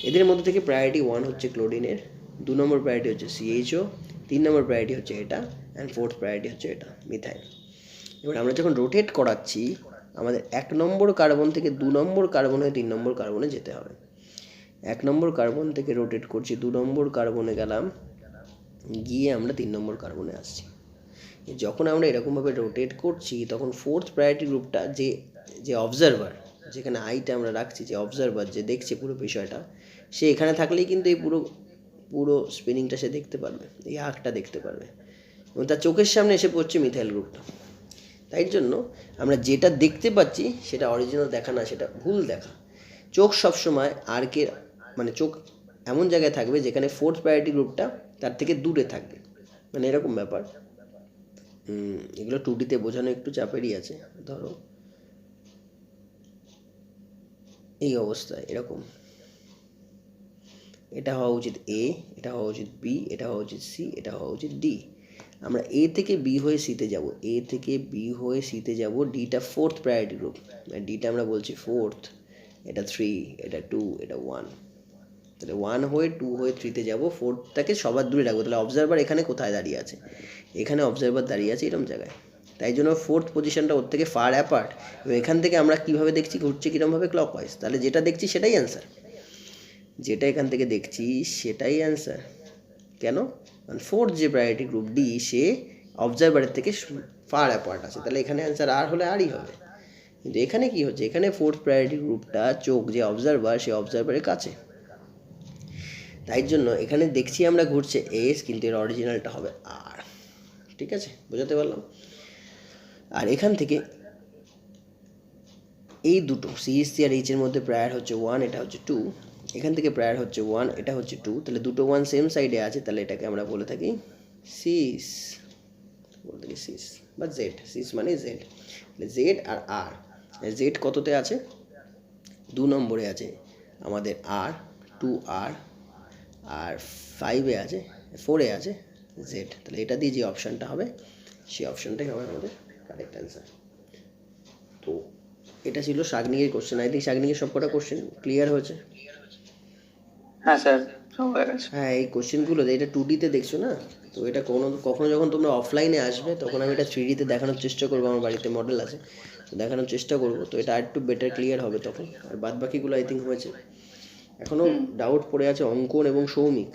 এদের মধ্যে থেকে প্রায়োরিটি 1 হচ্ছে ক্লোরিনের, 2 নম্বর প্রায়োরিটি হচ্ছে CHO, 3 নম্বর প্রায়োরিটি হচ্ছে এটা, অ্যান্ড 4th প্রায়োরিটি হচ্ছে এটা মিথাইল। এবার আমরা যখন রোটেট করাচ্ছি আমাদের 1 নম্বর কার্বন থেকে 2 নম্বর কার্বনে 3 নম্বর কার্বনে যেতে হবে। 1 নম্বর কার্বন থেকে রোটেট করছি 2 নম্বর কার্বনে গেলাম, গিয়ে আমরা 3 নম্বর কার্বনে আসছি। যখন আমরা এরকমভাবে রোটেট করছি তখন 4th প্রায়োরিটি গ্রুপটা যে অবজারভার, যেখানে আইটা আমরা রাখছি, যে অবজারভার যে দেখছে পুরো বিষয়টা, সে এখানে থাকলেই কিন্তু এই পুরো স্পিনিংটা সে দেখতে পারবে, এই আঁকটা দেখতে পারবে, এবং তার চোখের সামনে এসে পড়ছে মিথাইল গ্রুপটা। তাই জন্য আমরা যেটা দেখতে পাচ্ছি সেটা অরিজিনাল দেখা না, সেটা ভুল দেখা। চোখ সবসময় আর্কের মানে চোখ এমন জায়গায় থাকবে যেখানে 4th প্রায়োরিটি গ্রুপটা তার থেকে দূরে থাকবে, মানে এরকম ব্যাপার। এগুলো 2Dতে বোঝানো একটু চাপেরই আছে। ধরো এই অবস্থায় এরকম, এটা হওয়া উচিত A, এটা হওয়া উচিত B, এটা হওয়া উচিত C, এটা হওয়া উচিত D। আমরা A থেকে B হয়ে Cতে যাব, A থেকে B হয়ে Cতে যাব, Dটা 4th প্রায়োরিটি গ্রুপ, Dটা আমরা বলছি 4th, এটা 3, এটা 2, এটা 1, তাহলে 1 হয়ে 2 হয়ে 3তে যাব, 4thটাকে সবার দূরে রাখবো। তাহলে অবজারভার এখানে কোথায় দাঁড়িয়ে আছে? এখানে অবজারভার দাঁড়িয়ে আছে এরকম জায়গায়, তাই জন্য 4th পজিশনটা ওর থেকে ফার অ্যাপার্ট, এবং এখান থেকে আমরা কীভাবে দেখছি, ঘুরছে কীরকমভাবে ক্লকওয়াইজ, তাহলে যেটা দেখছি সেটাই অ্যান্সার, যেটা এখান থেকে দেখছি সেটাই অ্যান্সার। কেন? কারণ 4th যে প্রায়োরিটি গ্রুপ D সে অবজারভারের থেকে ফার অ্যাপার্ট আছে, তাহলে এখানে অ্যান্সার আর হলে আরই হবে। কিন্তু এখানে কি হচ্ছে, এখানে 4th প্রায়োরিটি গ্রুপটা চোখ যে অবজারভার সে অবজারভারের কাছে, তাই জন্য এখানে দেখছি আমরা ঘুরছে S, কিন্তু এর অরিজিনালটা হবে R। ঠিক আছে, বোঝাতে পারলাম? আর এখান থেকে এই দুটো CH3 আর H এর মধ্যে প্রায়র হচ্ছে 1, এটা হচ্ছে 2, এখান থেকে প্রায়র হচ্ছে 1, এটা হচ্ছে 2, তাহলে দুটো 1 সেম সাইডে আছে, তাহলে এটাকে আমরা বলে থাকি সিস, বলতে কি সিস বা জেড, সিস মানে জেড। তাহলে জেড আর আর, জেড কততে আছে? 2 নম্বরে আছে আমাদের আর, 2R, আর 5-এ আছে, 4-এ আছে জেড। তাহলে এটা দিয়ে যে অপশানটা হবে সেই অপশানটাই হবে আমাদের কারেক্ট অ্যান্সার। তো এটা ছিল শাগনিকের কোশ্চেন। আই থিঙ্ক শাগনিকের সবকটা কোশ্চেন ক্লিয়ার হয়েছে। হ্যাঁ স্যার, সব হয়ে গেছে। হ্যাঁ, এই কোশ্চেনগুলো এটা 2Dতে দেখছো না, তো এটা কখনো যখন তোমরা অফলাইনে আসবে তখন আমি এটা 3Dতে দেখানোর চেষ্টা করবো, আমার বাড়িতে মডেল আছে তো দেখানোর চেষ্টা করবো, তো এটা আর একটু বেটার ক্লিয়ার হবে তখন। আর বাদ বাকিগুলো আই থিঙ্ক হয়েছে। এখনও ডাউট পড়ে আছে অঙ্কন এবং সৌমিক,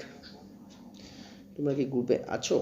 তোমরা কি গ্রুপে আছো?